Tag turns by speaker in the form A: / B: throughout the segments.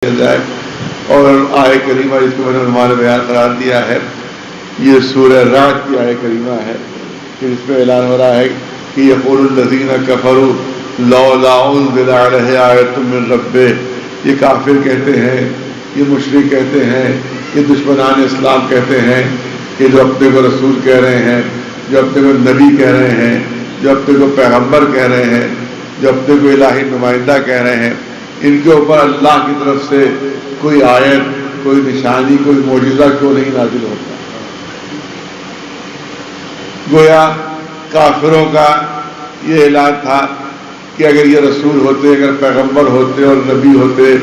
A: نکل جائے. اور آیہ کریمہ جس کو میں نے عنوان بیان قرار دیا ہے یہ سورہ رعد کی آیہ کریمہ ہے کہ اس میں اعلان ہو رہا ہے کہ یقول الذین کفروا لولا انزل علیہ آیۃ من ربہ. یہ کافر کہتے ہیں، یہ مشرک کہتے ہیں، یہ دشمنان اسلام کہتے ہیں کہ جو اپنے کو رسول کہہ رہے ہیں، جو اپنے کو نبی کہہ رہے ہیں، جو اپنے کو پیغمبر کہہ رہے ہیں، جو اپنے کو الہی نمائندہ کہہ رہے ہیں، ان کے اوپر اللہ کی طرف سے کوئی آیت، کوئی نشانی، کوئی معجزہ کیوں نہیں نازل ہوتا؟ گویا کافروں کا یہ اعلان تھا کہ اگر یہ رسول ہوتے، اگر پیغمبر ہوتے اور نبی ہوتے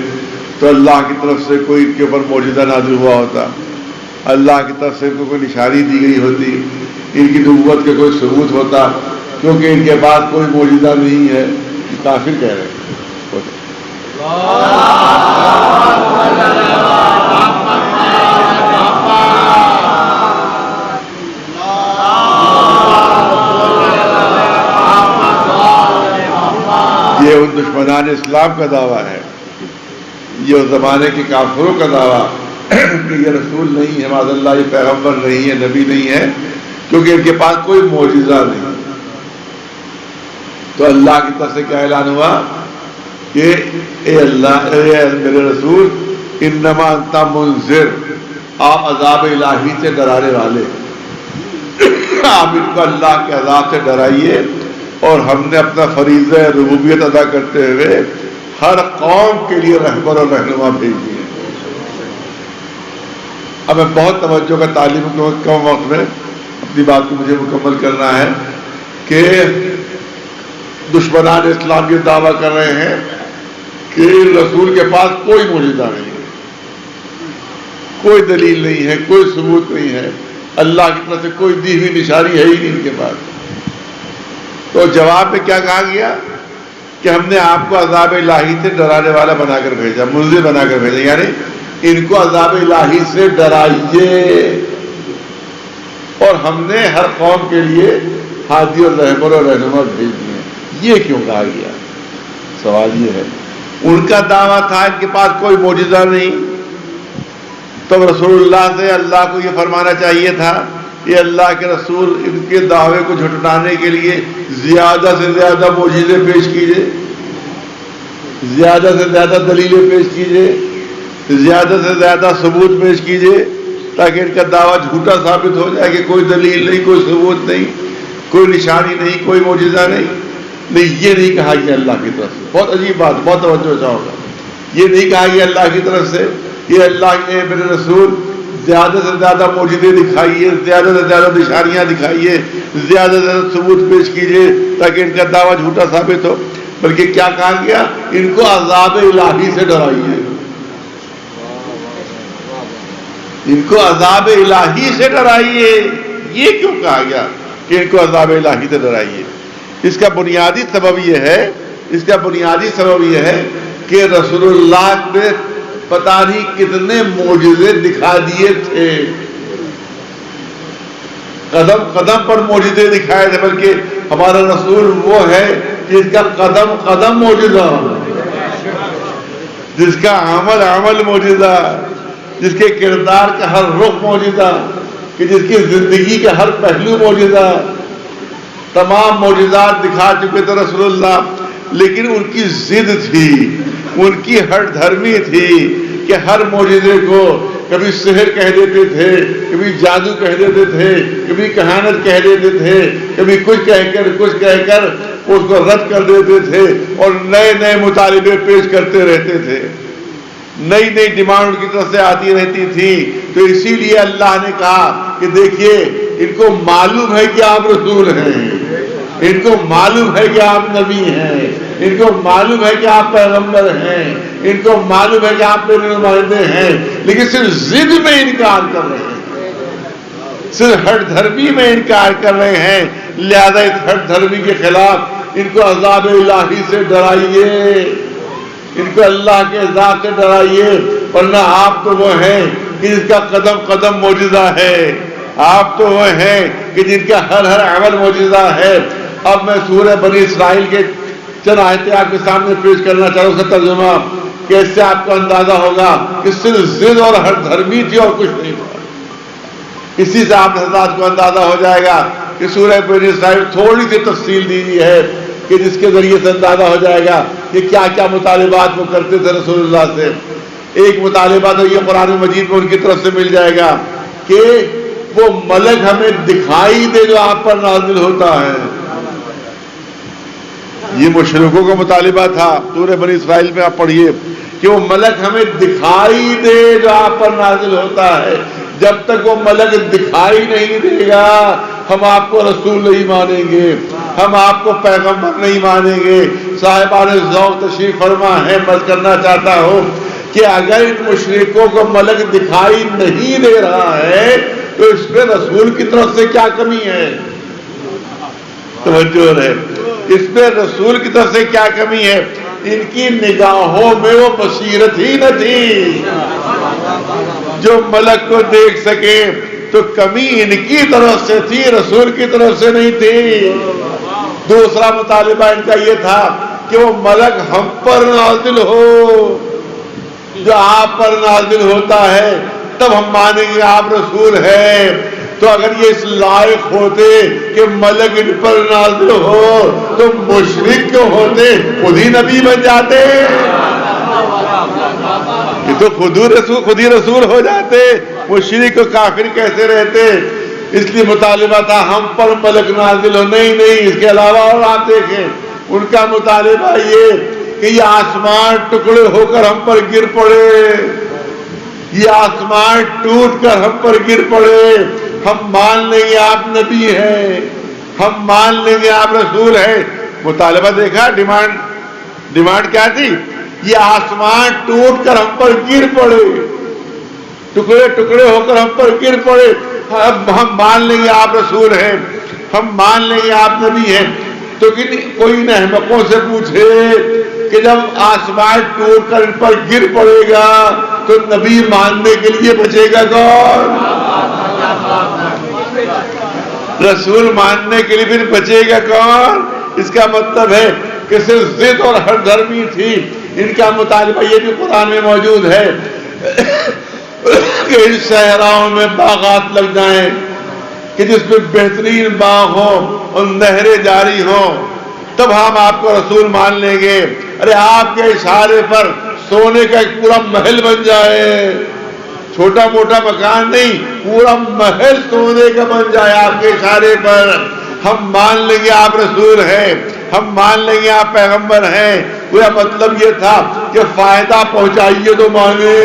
A: تو اللہ کی طرف سے کوئی ان کے اوپر معجزہ نازل ہوا ہوتا، اللہ کی طرف سے ان کو کوئی نشانی دی گئی ہوتی، ان کی نبوت کا کوئی ثبوت ہوتا. کیونکہ ان کے پاس کوئی معجزہ نہیں ہے. کافر کہہ رہے ہیں. یہ ان دشمنان اسلام کا دعویٰ ہے، یہ اس زمانے کے کافروں کا دعویٰ کہ یہ رسول نہیں ہے، معاذ اللہ یہ پیغمبر نہیں ہے، نبی نہیں ہے، کیونکہ ان کے پاس کوئی معجزہ نہیں. تو اللہ کی طرف سے کیا اعلان ہوا کہ اے اللہ، اے میرے رسول، انما انت منذر، آپ عذاب الہی سے ڈرانے والے، آپ ان کو اللہ کے عذاب سے ڈرائیے. اور ہم نے اپنا فریضہ ربوبیت ادا کرتے ہوئے ہر قوم کے لیے رہبر اور رہنما بھیج دیے. اب میں بہت توجہ کا تعلیم کو کم وقت میں اپنی بات کو مجھے مکمل کرنا ہے کہ دشمنان اسلام یہ دعویٰ کر رہے ہیں کہ رسول کے پاس کوئی معجزہ نہیں ہے، کوئی دلیل نہیں ہے، کوئی ثبوت نہیں ہے، اللہ کی طرف سے کوئی دی ہوئی نشانی ہے ہی نہیں ان کے پاس. تو جواب میں کیا کہا گیا کہ ہم نے آپ کو عذاب الہی سے ڈرانے والا بنا کر بھیجا، منذر بنا کر بھیجا، یعنی ان کو عذاب الہی سے ڈرائیے. اور ہم نے ہر قوم کے لیے ہادی اور رہبر اور رہنما بھیج دیے. یہ کیوں کہا گیا؟ سوال یہ ہے. ان کا دعویٰ تھا ان کے پاس کوئی معجزہ نہیں، تو رسول اللہ سے اللہ کو یہ فرمانا چاہیے تھا کہ اللہ کے رسول ان کے دعوے کو جھٹلانے کے لیے زیادہ سے زیادہ معجزے پیش کیجیے، زیادہ سے زیادہ دلیلیں پیش کیجیے، زیادہ سے زیادہ ثبوت پیش کیجیے، تاکہ ان کا دعویٰ جھوٹا ثابت ہو جائے کہ کوئی دلیل نہیں، کوئی ثبوت نہیں، کوئی نشانی نہیں، کوئی معجزہ نہیں. نہیں، یہ نہیں کہا گیا اللہ کی طرف سے. بہت عجیب بات، بہت توجہ چاہوں گا. یہ نہیں کہا گیا اللہ کی طرف سے یہ اللہ کے میرے رسول زیادہ سے زیادہ معجزے دکھائیے، زیادہ سے زیادہ نشانیاں دکھائیے، زیادہ سے زیادہ ثبوت پیش کیجیے تاکہ ان کا دعویٰ جھوٹا ثابت ہو. بلکہ کیا کہا گیا؟ ان کو عذاب الہی سے ڈرائیے، ان کو عذاب الہی سے ڈرائیے. یہ کیوں کہا گیا کہ ان کو عذاب الہی سے ڈرائیے؟ اس کا بنیادی سبب یہ ہے کہ رسول اللہ نے پتہ نہیں کتنے معجزے دکھا دیے تھے، قدم قدم پر معجزے دکھائے تھے. بلکہ ہمارا رسول وہ ہے جس کا قدم قدم معجزہ، جس کا عمل عمل معجزہ، جس کے کردار کا ہر رخ معجزہ، کہ جس کی زندگی کا ہر پہلو معجزہ. تمام معجزات دکھا چکے تھے رسول اللہ. لیکن ان کی ضد تھی، ان کی ہٹ دھرمی تھی کہ ہر معجزے کو کبھی سحر کہہ دیتے تھے، کبھی جادو کہہ دیتے تھے، کبھی کہانت کہہ دیتے تھے، کبھی کچھ کہہ کر اس کو رد کر دیتے تھے اور نئے نئے مطالبے پیش کرتے رہتے تھے. نئی نئی ڈیمانڈ ان کی طرف سے آتی رہتی تھی. تو اسی لیے اللہ نے کہا کہ دیکھیے ان کو معلوم ہے کہ آپ رسول ہیں، ان کو معلوم ہے کہ آپ نبی ہیں، ان کو معلوم ہے کہ آپ پیغمبر ہیں، ان کو معلوم ہے کہ آپ میرے نمائندے ہیں، لیکن صرف ضد میں انکار کر رہے ہیں، صرف ہٹ دھرمی میں انکار کر رہے ہیں. لہذا اس ہٹ دھرمی کے خلاف ان کو عذاب الہی سے ڈرائیے، ان کو اللہ کے عذاب سے ڈرائیے. ورنہ آپ تو وہ ہیں کہ جن کا قدم قدم معجزہ ہے، آپ تو وہ ہیں کہ جن کا ہر ہر عمل معجزہ ہے. اب میں سورہ بنی اسرائیل کے چند آیتیں آپ کے سامنے پیش کرنا چاہوں. اس کا ترجمہ کہ اس سے آپ کو اندازہ ہوگا کہ صرف ضد اور ہر دھرمی تھی اور کچھ نہیں تھا. اسی سے آپ حضرات کو اندازہ ہو جائے گا کہ سورہ بنی اسرائیل تھوڑی سی تفصیل دی ہوئی ہے کہ جس کے ذریعے سے اندازہ ہو جائے گا کہ کیا کیا مطالبات وہ کرتے تھے رسول اللہ سے. ایک مطالبہ تو یہ قرآن مجید میں ان کی طرف سے مل جائے گا کہ وہ ملک ہمیں دکھائی دے جو آپ پر نازل ہوتا ہے. یہ مشرکوں کا مطالبہ تھا. سورہ بنی اسرائیل میں آپ پڑھیے کہ وہ ملک ہمیں دکھائی دے جو آپ پر نازل ہوتا ہے. جب تک وہ ملک دکھائی نہیں دے گا ہم آپ کو رسول نہیں مانیں گے, ہم آپ کو پیغمبر نہیں مانیں گے. صاحبان ذوق تشریف فرما ہے. بس کرنا چاہتا ہوں کہ اگر ان مشرکوں کو ملک دکھائی نہیں دے رہا ہے تو اس میں رسول کی طرف سے کیا کمی ہے؟ توجہ ہے. اس میں رسول کی طرف سے کیا کمی ہے؟ ان کی نگاہوں میں وہ بصیرت ہی نہ تھی جو ملک کو دیکھ سکے. تو کمی ان کی طرف سے تھی, رسول کی طرف سے نہیں تھی. دوسرا مطالبہ ان کا یہ تھا کہ وہ ملک ہم پر نازل ہو. جو آپ پر نازل ہوتا ہے تب ہم مانیں گے آپ رسول ہیں. تو اگر یہ اس لائق ہوتے کہ ملک ان پر نازل ہو تو مشرک کیوں ہوتے, خود ہی نبی بن جاتے. یہ تو خود ہی رسول ہو جاتے. مشرک و کافر کیسے رہتے؟ اس لیے مطالبہ تھا ہم پر ملک نازل ہو. نہیں, اس کے علاوہ اور آپ دیکھیں ان کا مطالبہ یہ کہ یہ آسمان ٹکڑے ہو کر ہم پر گر پڑے, یہ آسمان ٹوٹ کر ہم پر گر پڑے. ہم مان لیں گے آپ نبی ہیں, ہم مان لیں گے آپ رسول ہیں. مطالبہ دیکھا, ڈیمانڈ کیا تھی؟ یہ آسمان ٹوٹ کر ہم پر گر پڑے, ٹکڑے ٹکڑے ہو کر ہم پر گر پڑے. ہم مان لیں گے آپ رسول ہیں, ہم مان لیں گے آپ نبی ہیں. تو کوئی ان احمقوں سے پوچھے کہ جب آسمان ٹوٹ کر ان پر گر پڑے گا تو نبی ماننے کے لیے بچے گا کون؟ رسول ماننے کے لیے پھر بچے گا کون؟ اس کا مطلب ہے کہ صرف ضد اور ہر دھرمی تھی. ان کا مطالبہ یہ بھی قرآن میں موجود ہے کہ ان صحراؤں میں باغات لگ جائیں کہ جس میں بہترین باغ ہوں اور نہریں جاری ہوں, تب ہم آپ کو رسول مان لیں گے. ارے آپ کے اشارے پر سونے کا ایک پورا محل بن جائے, چھوٹا موٹا مکان نہیں, پورا محل سونے کا بن جائے آپ کے اشارے پر, ہم مان لیں گے آپ رسول ہیں, ہم مان لیں گے آپ پیغمبر ہیں. وہ مطلب یہ تھا کہ فائدہ پہنچائیے تو مانے,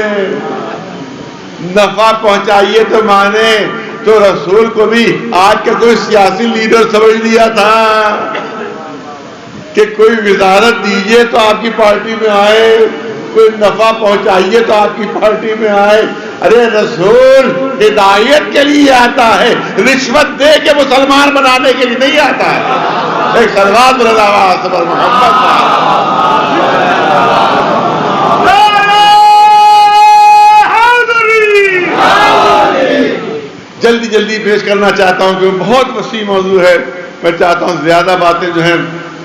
A: نفع پہنچائیے تو مانے. تو رسول کو بھی آج کا کوئی سیاسی لیڈر سمجھ لیا تھا کہ کوئی وزارت دیجئے تو آپ کی پارٹی میں آئے, کوئی نفع پہنچائیے تو آپ کی پارٹی میں آئے. ارے رسول ہدایت کے لیے آتا ہے, رشوت دے کے مسلمان بنانے کے لیے نہیں آتا ہے. ایک سلوات رضا پر محمد جلدی پیش کرنا چاہتا ہوں کہ بہت وسیع موضوع ہے. میں چاہتا ہوں زیادہ باتیں جو ہیں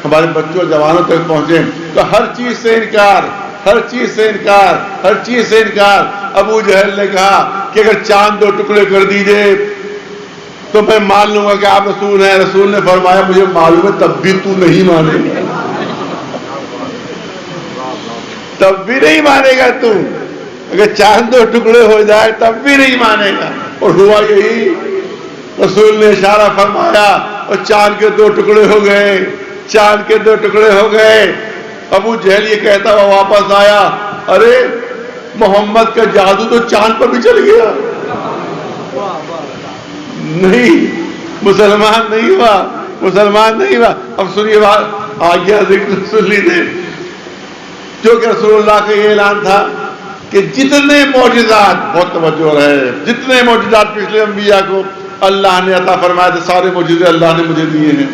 A: ہمارے بچوں اور جوانوں تک پہنچیں. تو ہر چیز سے انکار. ابو جہل نے کہا کہ اگر چاند 2 ٹکڑے کر دیجئے تو میں مان لوں گا کہ آپ رسول ہیں. رسول نے فرمایا مجھے معلوم ہے تب بھی تو نہیں مانے گا, تب بھی نہیں مانے گا تو. اگر چاند 2 ٹکڑے ہو جائے تب بھی نہیں مانے گا. اور ہوا یہی, رسول نے اشارہ فرمایا اور چاند کے 2 ٹکڑے ہو گئے, چاند کے 2 ٹکڑے ہو گئے. ابو جہل یہ کہتا ہوا واپس آیا, ارے محمد کا جادو تو چاند پر بھی چل گیا. نہیں, مسلمان نہیں ہوا. اب سنیے بات, آ گیا ذکر سن لیجیے. جو کہ رسول اللہ کا یہ اعلان تھا کہ جتنے معجزات, بہت توجہ رہے, جتنے معجزات پچھلے انبیاء کو اللہ نے عطا فرمایا تھے سارے معجزے اللہ نے مجھے دیے ہیں.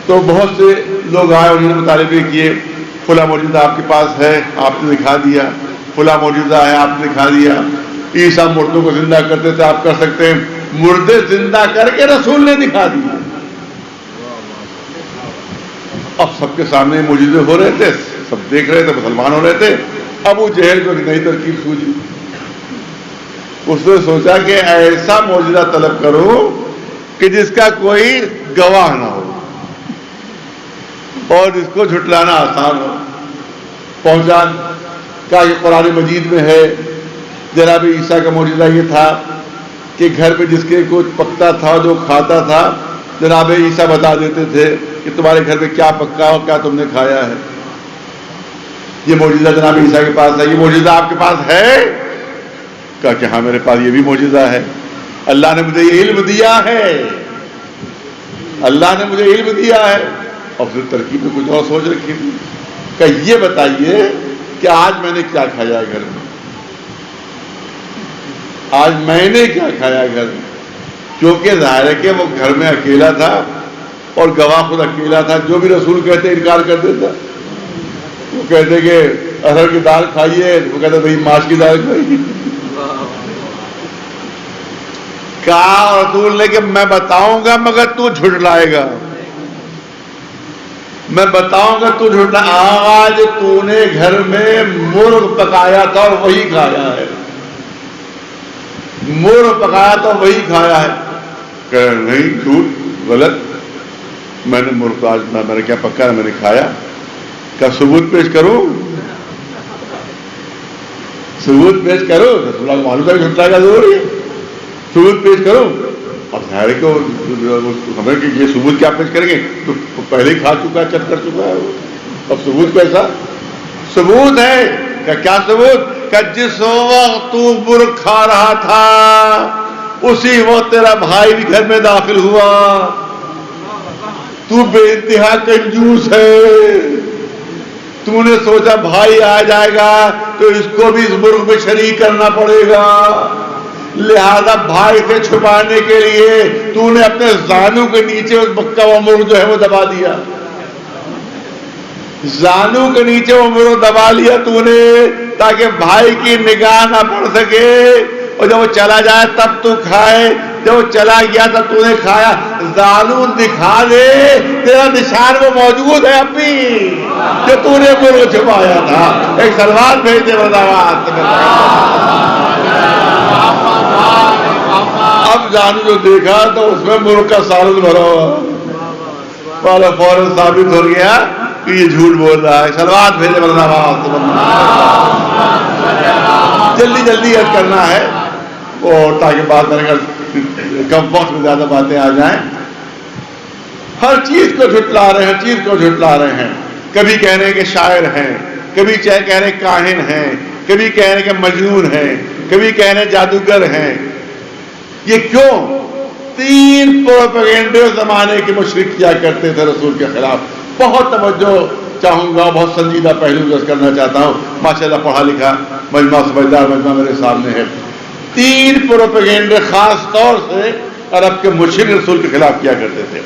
A: تو بہت سے لوگ آئے, انہوں نے مطالبے کیے فلاں معجزہ آپ کے پاس ہے, آپ نے دکھا دیا. فلاں معجزہ ہے, آپ نے دکھا دیا. عیسیٰ مردوں کو زندہ کرتے تھے, آپ کر سکتے ہیں. مردے زندہ کر کے رسول نے دکھا دیے. اب سب کے سامنے معجزے ہو رہے تھے, سب دیکھ رہے تھے, مسلمان ہو رہے تھے. ابو جہل کو نئی ترکیب سوجی. اس نے سوچا کہ ایسا معجزہ طلب کروں کہ جس کا کوئی گواہ نہ ہو اور اس کو جھٹلانا آسان ہو. پہنچا کہا یہ قرآن مجید میں ہے. جناب عیسیٰ کا معجزہ یہ تھا کہ گھر پہ جس کے کچھ پکتا تھا جو کھاتا تھا جناب عیسیٰ بتا دیتے تھے کہ تمہارے گھر پہ کیا پکا ہو کیا تم نے کھایا ہے. یہ معجزہ جناب عیسیٰ کے پاس ہے. یہ معجزہ آپ کے پاس ہے؟ کہا کہ ہاں میرے پاس یہ بھی معجزہ ہے. اللہ نے مجھے یہ علم دیا ہے. اللہ نے مجھے علم دیا ہے. اور پھر ترکیب میں کچھ اور سوچ رکھی تھی کہ یہ بتائیے کہ آج میں نے کیا کھایا گھر میں. آج میں نے کیا کھایا گھر میں. کیونکہ ظاہر ہے کہ وہ گھر میں اکیلا تھا اور گواہ خود اکیلا تھا. جو بھی رسول کہتے انکار کر دیتا. وہ کہتے کہ ارہر کی دال کھائیے, وہ کہتے بھائی ماش کی دال کھائیے. کہا رسول نے کہ میں بتاؤں گا مگر تو جھٹلائے گا. میں بتاؤں گا تو جھٹلا. آج تو نے گھر میں مرغ پکایا تھا اور وہی کھایا ہے. مرغ پکایا تھا اور وہی کھایا ہے. کہ نہیں, جھوٹ, غلط. میں نے مرغ آج میں نے کیا پکا میں نے کھایا. کیا ثبوت پیش کروں؟ ثبوت پیش کرو. رسول اللہ معلوم ہے جھٹلا کا ضروری ہے. ثبوت پیش کرو. اب ظاہر ہے کہ ہمیں کہ یہ ثبوت کیا پیش کریں گے, تو پہلے ہی کھا چکا ہے, چٹ کر چکا ہے. اب ثبوت کیسا ثبوت ہے؟ کہ کیا ثبوت؟ کہ جس وقت تو مرغ کھا رہا تھا اسی وقت تیرا بھائی بھی گھر میں داخل ہوا. تو بے انتہا کنجوس ہے. تو نے سوچا بھائی آ جائے گا تو اس کو بھی اس مرغ میں شریک کرنا پڑے گا. لہذا بھائی سے چھپانے کے لیے تو نے اپنے زانو کے نیچے اس بکا ہوا مرغ جو ہے وہ دبا دیا. زانو کے نیچے وہ مرغ دبا لیا تو نے, تاکہ بھائی کی نگاہ نہ پڑ سکے. اور جب وہ چلا جائے تب تو کھائے. جب وہ چلا گیا تب تو نے کھایا. زانو دکھا دے, تیرا نشان وہ موجود ہے اب بھی کہ تو نے مرغ چھپایا تھا. ایک سلوات بھیج دے بداوات. اب زانو جو دیکھا تو اس میں مرغ کا سالن بھرا ہوا, فوراً ثابت ہو گیا کہ یہ جھوٹ بول رہا ہے. سلوات بھیجے بداوات. جلدی جلدی عرض کرنا ہے اور تاکہ بات کرنے کا کم وقت میں زیادہ باتیں آ جائیں. ہر چیز کو جھٹلا رہے ہیں, ہر چیز کو جھٹلا رہے ہیں. کبھی کہہ رہے ہیں کہ شاعر ہیں, کبھی کہہ رہے ہیں کاہن ہیں, کبھی کہہ رہے ہیں کہ مجنون ہیں, کبھی کہہ رہے ہیں جادوگر ہیں. یہ کیوں؟ 3 پروپیگنڈے زمانے کے مشرک کیا کرتے تھے رسول کے خلاف. بہت توجہ چاہوں گا, بہت سنجیدہ پہلو درج کرنا چاہتا ہوں. ماشاءاللہ پڑھا لکھا مجمع سمجھدار مجمع میرے سامنے ہے. 3 پروپیگنڈے خاص طور سے عرب کے مشرک رسول کے خلاف کیا کرتے تھے.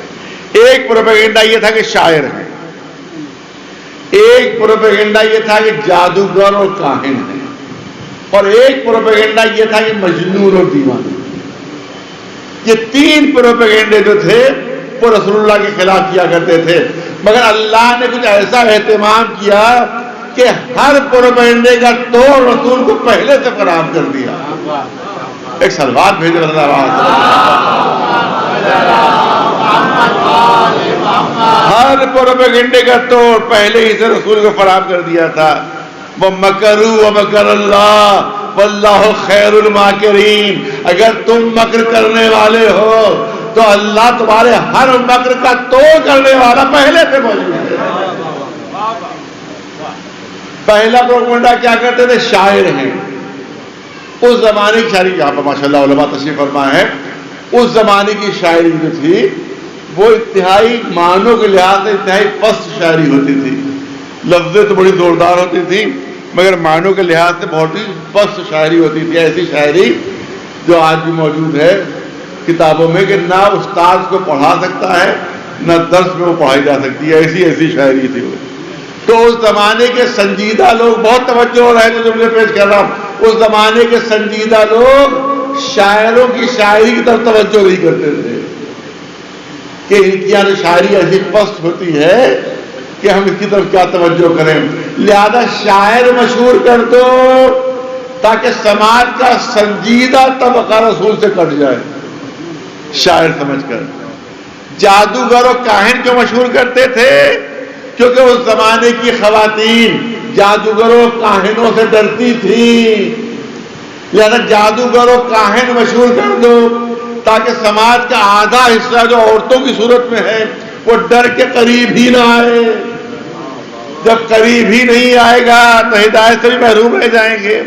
A: ایک پروپیگنڈا یہ تھا کہ شاعر ہیں, ایک پروپیگنڈا یہ تھا کہ جادوگر اور کاہن ہیں, اور ایک پروپیگنڈا یہ تھا کہ مجنون اور دیوانہ. یہ 3 پروپیگنڈے جو تھے وہ رسول اللہ کے خلاف کیا کرتے تھے. مگر اللہ نے کچھ ایسا اہتمام کیا کہ ہر پروپیگنڈے کا توڑ رسول کو پہلے سے فراہم کر دیا. ایک سلوات بھیجے ہر پروپیگنڈے کا توڑ پہلے ہی سے رسول کو فراہم کر دیا تھا. وَمَكَرُوا وَمَكَرَ اللَّهُ وَاللَّهُ خَيْرُ الْمَاكِرِينَ. اگر تم مکر کرنے والے ہو تو اللہ تمہارے ہر مکر کا توڑ کرنے والا پہلے سے موجود ہے. پہلا پروپیگنڈا کیا کرتے تھے؟ شاعر ہیں. اس زمانے کی شاعری, یہاں پر ماشاءاللہ علماء تشریف فرما ہے, اس زمانے کی شاعری جو تھی وہ انتہائی معنوں کے لحاظ سے انتہائی پست شاعری ہوتی تھی. لفظیں تو بڑی زوردار ہوتی تھی مگر معنوں کے لحاظ سے بہت ہی پست شاعری ہوتی تھی. ایسی شاعری جو آج بھی موجود ہے کتابوں میں کہ نہ استاد کو پڑھا سکتا ہے نہ درس میں وہ پڑھائی جا سکتی ہے. ایسی شاعری تھی وہ. تو اس زمانے کے سنجیدہ لوگ, بہت توجہ ہو رہے ہیں جو مجھے پیش کر رہا ہوں, اس زمانے کے سنجیدہ لوگ شاعروں کی شاعری کی طرف توجہ نہیں کرتے تھے کہ ان کی یہاں شاعری ایسی پست ہوتی ہے کہ ہم اس کی طرف کیا توجہ کریں. لہذا شاعر مشہور کر دو تاکہ سماج کا سنجیدہ طبقہ رسول سے کٹ جائے شاعر سمجھ کر. جادوگر و کاہن کیوں مشہور کرتے تھے؟ کیونکہ اس زمانے کی خواتین جادوگروں کاہنوں سے ڈرتی تھیں. لہذا جادوگر و کاہن مشہور کر دو تاکہ سماج کا آدھا حصہ جو عورتوں کی صورت میں ہے وہ ڈر کے قریب ہی نہ آئے. جب قریب ہی نہیں آئے گا تو ہدایت سے بھی محروم رہ جائیں گے.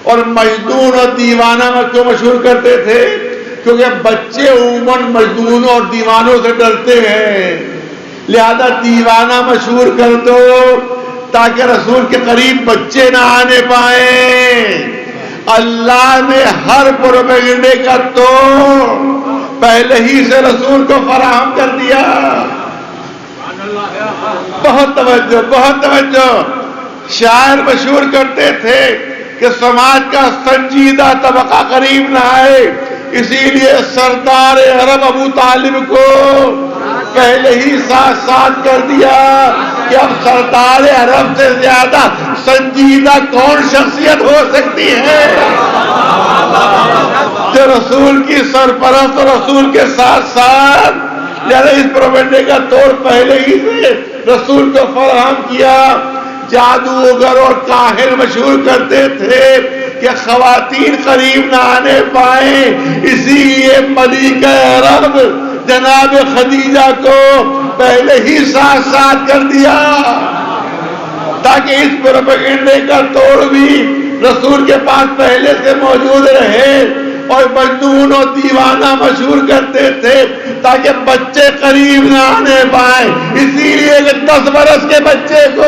A: اور مجنون اور دیوانہ میں کیوں مشہور کرتے تھے؟ کیونکہ بچے عموماً مجنونوں اور دیوانوں سے ڈرتے ہیں. لہذا دیوانہ مشہور کر دو تاکہ رسول کے قریب بچے نہ آنے پائیں. اللہ نے ہر پروپیگنڈے کا توڑ پہلے ہی سے رسول کو فراہم کر دیا. بہت توجہ بہت توجہ. شاعر مشہور کرتے تھے کہ سماج کا سنجیدہ طبقہ قریب نہ آئے، اسی لیے سردار عرب ابو طالب کو پہلے ہی ساتھ کر دیا کہ اب سردار عرب سے زیادہ سنجیدہ کون شخصیت ہو سکتی ہے جو رسول کی سرپرست اور رسول کے ساتھ ساتھ. لہذا اس پروپیگنڈے کا توڑ پہلے ہی سے رسول کو فراہم کیا. جادوگر اور کاہن مشہور کرتے تھے کہ خواتین قریب نہ آنے پائیں، اسی لیے ملکہ عرب جناب خدیجہ کو پہلے ہی ساتھ کر دیا تاکہ اس پروپیگنڈے کا توڑ بھی رسول کے پاس پہلے سے موجود رہے. اور مجنون اور دیوانہ مشہور کرتے تھے تاکہ بچے قریب نہ آنے پائیں، اسی لیے کہ 10 برس کے بچے کو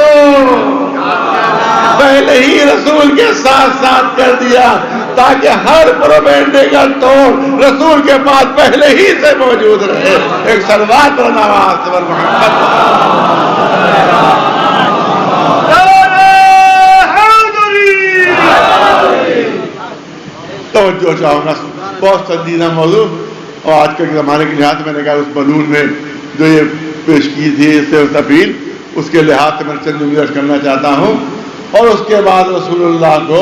A: پہلے ہی رسول کے ساتھ کر دیا تاکہ ہر پروپیگنڈے کا توڑ رسول کے پاس پہلے ہی سے موجود رہے. ایک صلوات اور نواز پر محمد. توجہ چاہوں گا، بہت سنجیدہ موضوع اور آج کے زمانے کے لحاظ سے میں نے کہا اس بلون میں جو یہ پیش کی تھی اس سے تفصیل اس کے لحاظ سے میں چند جملے کرنا چاہتا ہوں. اور اس کے بعد رسول اللہ کو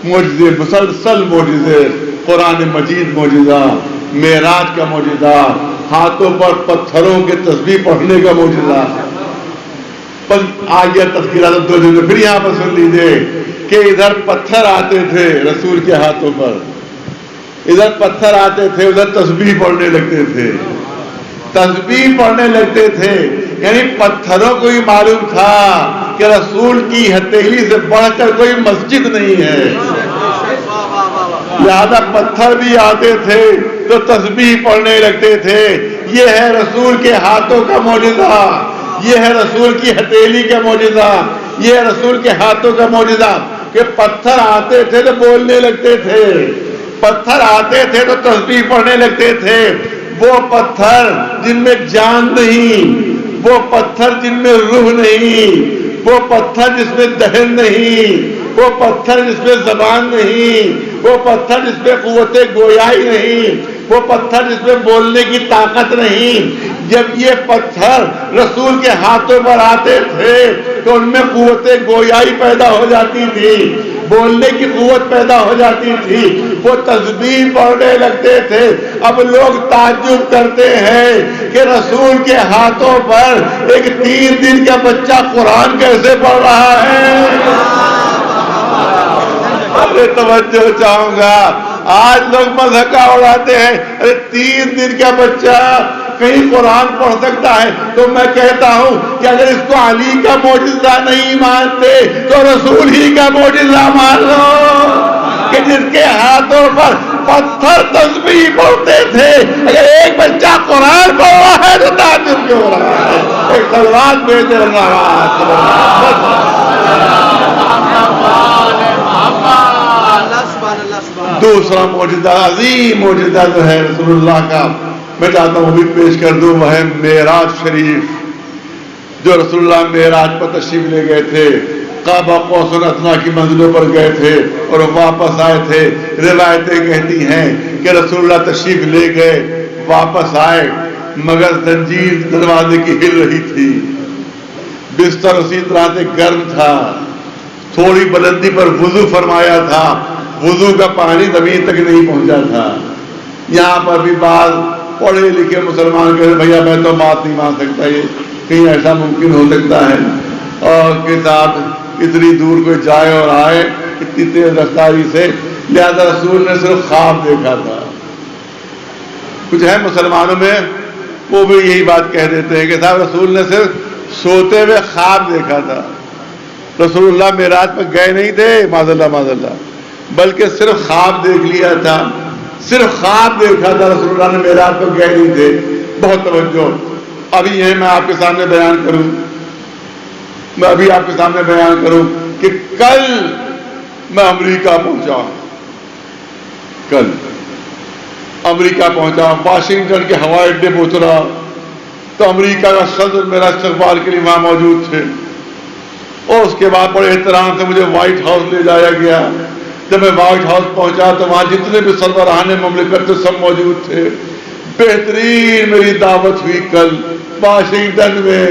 A: معجزے، مسلسل معجزے، قرآن مجید معجزہ، معراج کا معجزہ، ہاتھوں پر پتھروں کے تسبیح پڑھنے کا معجزہ. آگے تذکیرات 2 جملے پھر یہاں پر سن لیجیے کہ ادھر پتھر آتے تھے رسول کے ہاتھوں پر، ادھر پتھر آتے تھے، ادھر تسبیح پڑھنے لگتے تھے، تسبیح پڑھنے لگتے تھے. یعنی پتھروں کو ہی معلوم تھا کہ رسول کی ہتھیلی سے بڑھ کر کوئی مسجد نہیں ہے. لہذا پتھر بھی آتے تھے تو تسبیح پڑھنے لگتے تھے. یہ ہے رسول کے ہاتھوں کا معجزہ، یہ ہے رسول کی ہتھیلی کا معجزہ، یہ ہے رسول کے ہاتھوں کا معجزہ کہ پتھر آتے تھے تو بولنے لگتے تھے، پتھر آتے تھے تو تسبیح پڑھنے لگتے تھے. وہ پتھر جن میں جان نہیں، وہ پتھر جن میں روح نہیں، وہ پتھر جس میں دہن نہیں، وہ پتھر جس میں زبان نہیں، وہ پتھر جس میں قوت گویائی نہیں، وہ پتھر جس میں بولنے کی طاقت نہیں. جب یہ پتھر رسول کے ہاتھوں پر آتے تھے تو ان میں قوت گویائی پیدا ہو جاتی تھی، بولنے کی قوت پیدا ہو جاتی تھی، وہ تسبیح پڑھنے لگتے تھے. اب لوگ تعجب کرتے ہیں کہ رسول کے ہاتھوں پر ایک 3 دن کا بچہ قرآن کیسے پڑھ رہا ہے. توجہ چاہوں گا، آج لوگ مذہقہ اڑاتے ہیں، ارے 3 دن کا بچہ کہیں قرآن پڑھ سکتا ہے. تو میں کہتا ہوں کہ اگر اس کو علی کا معجزہ نہیں مانتے تو رسول ہی کا معجزہ مان لو کہ جس کے ہاتھوں پر پتھر تسبیح پڑھتے تھے اگر ایک بچہ قرآن پڑھ رہا ہے تو تعجب کیوں ہو رہا ہے. ایک سلوات بھیج دوسرا معجزہ، عظیم معجزہ جو ہے رسول اللہ کا میں چاہتا ہوں وہ بھی پیش کر دوں. وہ ہے معراج شریف، جو رسول اللہ معراج پر تشریف لے گئے تھے، قاب قوس ادنیٰ کی منزلوں پر گئے تھے اور واپس آئے تھے. روایتیں کہتی ہیں کہ رسول اللہ تشریف لے گئے، واپس آئے مگر زنجیر دروازے کی ہل رہی تھی. بستر اسی طرح سے گرم تھا، تھوڑی بلندی پر وضو فرمایا تھا، وضو کا پانی زمین تک نہیں پہنچا تھا۔ یہاں پر بھی بعض پڑھے لکھے مسلمان کہتے بھیا میں تو بات نہیں مان سکتا، یہ کہیں ایسا ممکن ہو سکتا ہے اور اس کے ساتھ اتنی دور کوئی جائے اور آئے اتنی تیز رفتاری سے؟ لہذا رسول نے صرف خواب دیکھا تھا۔ کچھ ہے مسلمانوں میں وہ بھی یہی بات کہہ دیتے ہیں کہ صاحب رسول نے صرف سوتے ہوئے خواب دیکھا تھا، رسول اللہ معراج پر گئے نہیں تھے معاذ اللہ، بلکہ صرف خواب دیکھ لیا تھا، صرف خواب دیکھا تھا، رسول اللہ نے معراج پر گئے نہیں تھے۔ بہت توجہ، ابھی یہ میں آپ کے سامنے بیان کروں کہ کل میں امریکہ پہنچا، کل امریکہ پہنچا، واشنگٹن کے ہوائی اڈے پہ اترا تو امریکہ کا صدر میرا استقبال کے لیے وہاں موجود تھے، اور اس کے بعد بڑے احترام سے مجھے وائٹ ہاؤس لے جایا گیا۔ جب میں وائٹ ہاؤس پہنچا تو وہاں جتنے بھی سربراہان مملکت تھے سب موجود تھے۔ بہترین میری دعوت ہوئی کل واشنگٹن میں،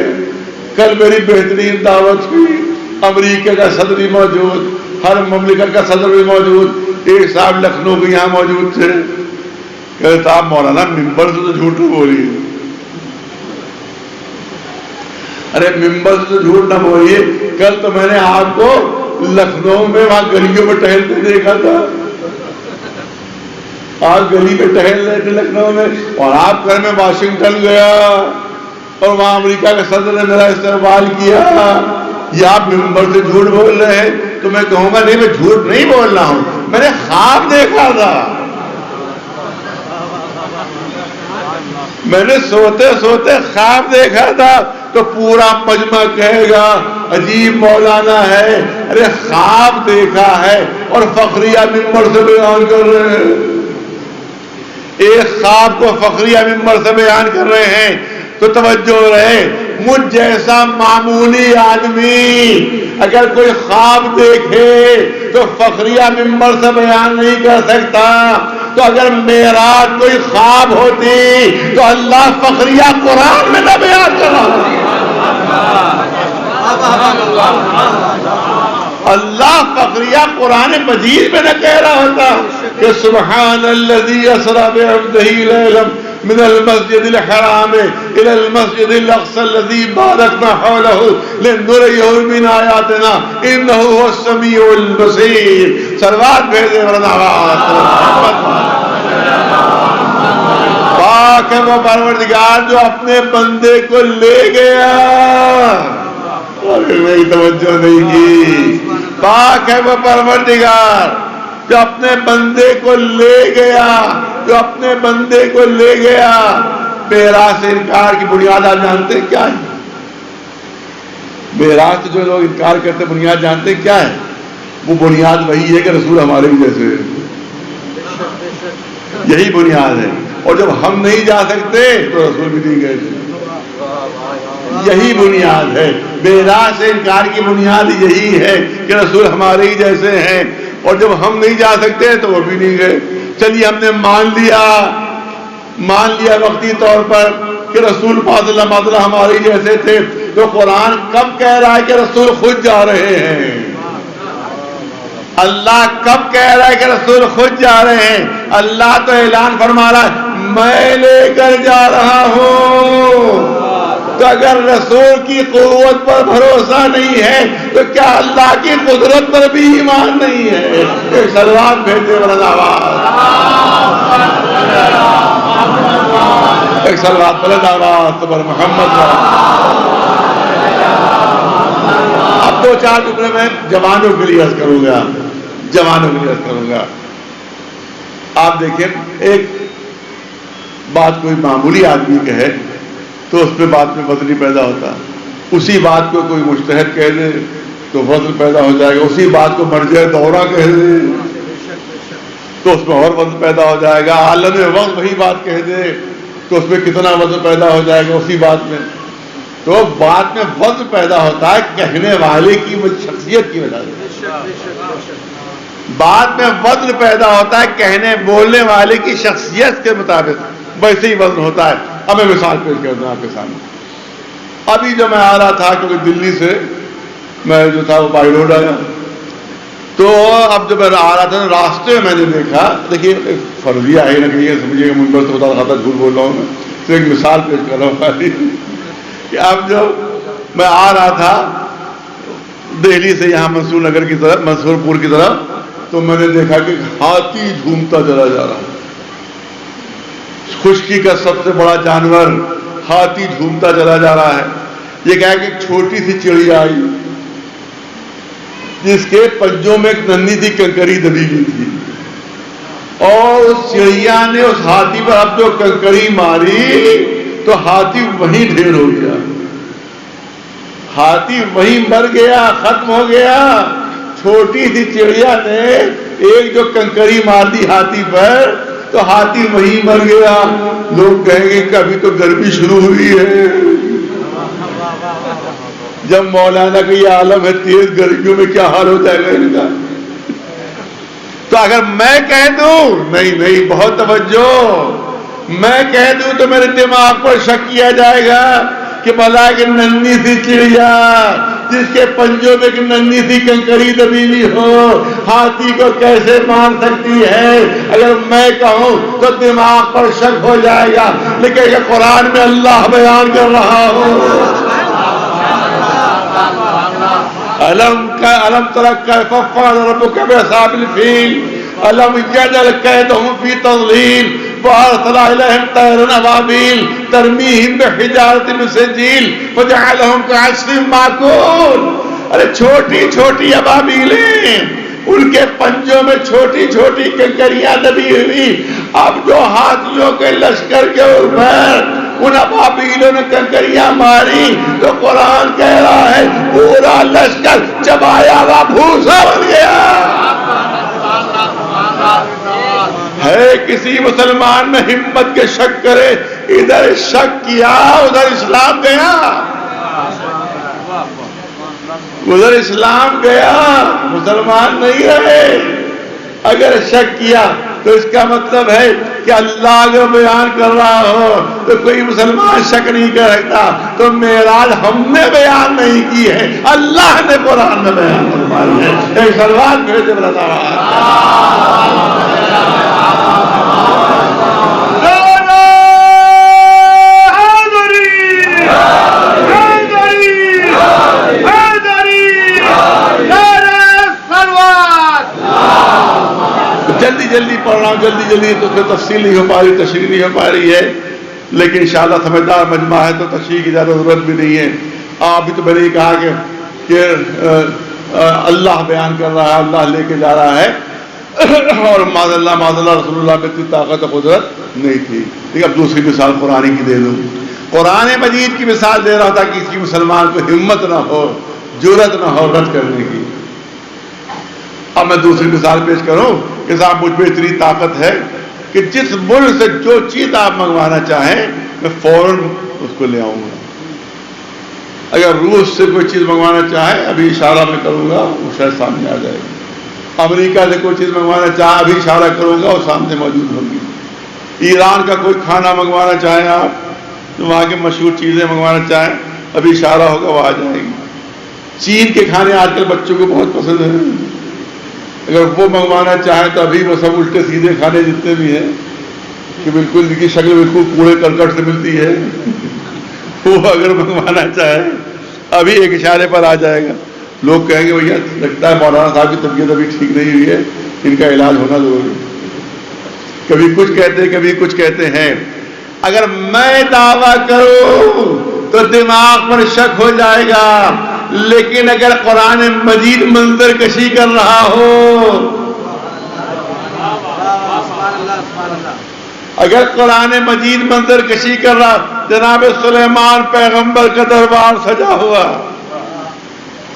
A: کل میری بہترین دعوت ہوئی، امریکہ کا صدر بھی موجود، ہر مملکت کا صدر بھی موجود، ایک صاحب لکھنؤ کے یہاں موجود تھے۔ کہ صاحب مولانا ممبر سے تو جھوٹ بولی ہے، ارے ممبر سے تو جھوٹ نہ بولیے، کل تو میں نے آپ کو لکھنؤ میں وہاں گلیوں میں ٹہلتے دیکھا تھا، آپ گلی میں ٹہل رہے تھے لکھنؤ میں، اور آپ کل میں واشنگٹن گیا اور وہاں امریکہ کے صدر نے میرا استقبال کیا، یہ آپ ممبر سے جھوٹ بول رہے ہیں؟ تو میں کہوں گا نہیں، میں جھوٹ نہیں بول رہا ہوں، میں نے خواب دیکھا تھا، میں نے سوتے سوتے خواب دیکھا تھا۔ تو پورا مجمع کہے گا عجیب مولانا ہے، ارے خواب دیکھا ہے اور فخریہ ممبر سے بیان کر رہے ہیں، ایک خواب کو فخریہ ممبر سے بیان کر رہے ہیں۔ تو توجہ رہے، مجھ جیسا معمولی آدمی اگر کوئی خواب دیکھے تو فخریہ ممبر سے بیان نہیں کر سکتا، تو اگر معراج کوئی خواب ہوتی تو اللہ فخریہ قرآن میں نہ بیان کر رہا، اللہ فخریہ قرآن مجید میں نہ کہہ رہا ہوتا کہ سبحان الذی اسری بعبدہ لیلا من المسجد الحرام الى المسجد الاقصى الذي باركنا حوله لنريه من آیاتنا انه هو السمیع البصیر۔ صلوات بھیجے پاک ہے وہ پروردگار جو اپنے بندے کو لے گیا، میری توجہ نہیں کی، پاک ہے وہ پروردگار جو اپنے بندے کو لے گیا، جو اپنے بندے کو لے گیا۔ معراج سے انکار کی بنیاد آپ جانتے ہیں کیا ہے؟ معراج سے جو لوگ انکار کرتے بنیاد جانتے ہیں کیا ہے؟ وہ بنیاد وہی ہے کہ رسول ہمارے ہی جیسے ہیں، یہی بنیاد ہے، اور جب ہم نہیں جا سکتے تو رسول بھی نہیں گئے تھے، یہی بنیاد ہے۔ معراج سے انکار کی بنیاد یہی ہے کہ رسول ہمارے ہی جیسے ہیں، اور جب ہم نہیں جا سکتے تو وہ بھی نہیں گئے۔ چلیے ہم نے مان لیا وقتی طور پر کہ رسول پاک صلی اللہ علیہ وسلم ہمارے ہی جیسے تھے، تو قرآن کب کہہ رہا ہے کہ رسول خود جا رہے ہیں؟ اللہ کب کہہ رہا ہے کہ رسول خود جا رہے ہیں؟ اللہ تو اعلان فرما رہا ہے میں لے کر جا رہا ہوں۔ تو اگر رسول کی قوت پر بھروسہ نہیں ہے تو کیا اللہ کی قدرت پر بھی ایمان نہیں ہے؟ ایک صلوات بھیجے ورنہ آواز، ایک صلوات بلند آواز پر محمد۔ اب دو چار ٹکڑے میں جوانوں کے لیے عرض کروں گا، آپ دیکھیں ایک بات کوئی معمولی آدمی کہے تو اس پہ بات میں وزن پیدا ہوتا ہے، اسی بات کو کوئی مجتہد کہہ دے تو وزن پیدا ہو جائے گا، اسی بات کو مرجع دورہ کہہ دے تو اس میں اور وزن پیدا ہو جائے گا، عالم وقت وہی بات کہہ دے تو اس میں کتنا وزن پیدا ہو جائے گا اسی بات میں۔ تو بات میں وزن پیدا ہوتا ہے کہنے والے کی شخصیت کی وجہ سے، بات میں وزن پیدا ہوتا ہے کہنے بولنے والے کی شخصیت کے مطابق، ویسے ہی وزن ہوتا ہے۔ اب میں مثال پیش کرتا ہوں آپ کے سامنے۔ ابھی جب میں آ رہا تھا کیونکہ دلی سے میں جو تھا وہ بائی روڈ آیا، تو اب جب میں آ رہا تھا راستے میں میں نے دیکھا، دیکھیے ایک فرضیہ ہے نہ کہ سمجھیے کہ منبر سے بتا رہا تھا، جھوٹ بول رہا ہوں میں، تو ایک مثال پیش کر رہا ہوں کہ اب جب میں آ رہا تھا دہلی سے یہاں منصور نگر کی طرف، منصور پور کی طرف، تو میں نے دیکھا کہ ہاتھی جھومتا چلا جا رہا ہے، خشکی کا سب سے بڑا جانور ہاتھی جھومتا چلا جا رہا ہے۔ یہ کہا کہ ایک چھوٹی سی چڑیا آئی جس کے پنجوں میں ایک ننھی سی کنکری دبی ہوئی تھی، اور اس چڑیا نے اس ہاتھی پر اب جو کنکری ماری تو ہاتھی وہیں ڈھیر ہو گیا، ہاتھی وہیں مر گیا، ختم ہو گیا۔ چھوٹی سی چڑیا نے ایک جو کنکری مار دی ہاتھی پر تو ہاتھی وہیں مر گیا۔ لوگ کہیں گے کہ ابھی تو گرمی شروع ہوئی ہے، جب مولانا کا یہ عالم ہے تیز گرمیوں میں کیا حال ہو جائے گا ان کا۔ تو اگر میں کہہ دوں، نہیں بہت توجہ، میں کہہ دوں تو میرے دماغ پر شک کیا جائے گا کہ بھلا کہ ننھی سی چڑیا جس کے پنجوں میں ایک ننھی سی کنکری دبی ہوئی ہو ہاتھی کو کیسے مار سکتی ہے؟ اگر میں کہوں تو دماغ پر شک ہو جائے گا، لیکن یہ قرآن میں اللہ بیان کر رہا ہو، ألم تر كيف فعل ربك بأصحاب الفيل ألم يجعل كيدهم في تضليل وأرسل عليهم طيرا أبابيل ترميهم بحجارة من سجيل فجعلهم كعصف مأكول۔ ارے چھوٹی چھوٹی ابابیلیں، ان کے پنجوں میں چھوٹی چھوٹی کنکریاں دبی ہوئی، اب جو ہاتھیوں کے لشکر کے اوپر ان ابابیلوں نے کنکریاں ماری تو قرآن کہہ رہا ہے پورا لشکر چبایا ہوا بھوسا بن گیا۔ ہے کسی مسلمان میں ہمت کے شک کرے، ادھر شک کیا ادھر اسلام گیا، ادھر اسلام گیا، مسلمان نہیں رہے۔ اگر شک کیا تو اس کا مطلب ہے کہ اللہ جو بیان کر رہا ہو تو کوئی مسلمان شک نہیں کر سکتا۔ تو معراج ہم نے بیان نہیں کی ہے، اللہ نے قرآن میں بیان فرمایا ہے۔ ایک سلوات بھیجے بتا رہا جلدی پڑھ رہا ہوں، جلدی تو پھر تفصیل نہیں ہو پا رہی، تشریح نہیں ہو پا رہی ہے، لیکن انشاءاللہ سمجھدار مجمع ہے تو تشریح کی زیادہ ضرورت بھی نہیں ہے۔ ابھی تو میں نے کہا کہ اللہ بیان کر رہا ہے، اللہ لے کے جا رہا ہے، اور معاذ اللہ رسول اللہ میں اتنی طاقت و قدرت نہیں تھی۔ لیکن اب دوسری مثال قرآن کی دے دوں، قرآن مجید کی مثال دے رہا تھا کہ کسی مسلمان کو ہمت نہ ہو، جرأت نہ ہو رد کرنے کی۔ اب میں دوسری مثال پیش کروں کہ صاحب مجھ میں اتنی طاقت ہے کہ جس ملک سے جو چیز آپ منگوانا چاہیں میں فوراً اس کو لے آؤں گا۔ اگر روس سے کوئی چیز منگوانا چاہے ابھی اشارہ میں کروں گا وہ شاید سامنے آ جائے گی، امریکہ سے کوئی چیز منگوانا چاہے ابھی اشارہ کروں گا وہ سامنے موجود ہوگی، ایران کا کوئی کھانا منگوانا چاہیں آپ، وہاں کی مشہور چیزیں منگوانا چاہیں ابھی اشارہ ہوگا وہ آ جائے گی۔ چین کے کھانے آج کل بچوں کو بہت پسند ہیں، اگر وہ منگوانا چاہیں تو ابھی وہ سب الٹے سیدھے کھانے جتنے بھی ہیں کہ بالکل ان کی شکل بالکل کوڑے کرکٹ سے ملتی ہے، وہ اگر منگوانا چاہے ابھی ایک اشارے پر آ جائے گا۔ لوگ کہیں گے بھیا لگتا ہے مولانا صاحب کی طبیعت ابھی ٹھیک نہیں ہوئی ہے، ان کا علاج ہونا ضروری ہے، کبھی کچھ کہتے ہیں کبھی کچھ کہتے ہیں۔ اگر میں دعویٰ کروں تو دماغ پر شک ہو جائے گا، لیکن اگر قرآن مجید منظر کشی کر رہا ہو، اگر قرآن مجید منظر کشی کر رہا، جناب سلیمان پیغمبر کا دربار سجا ہوا،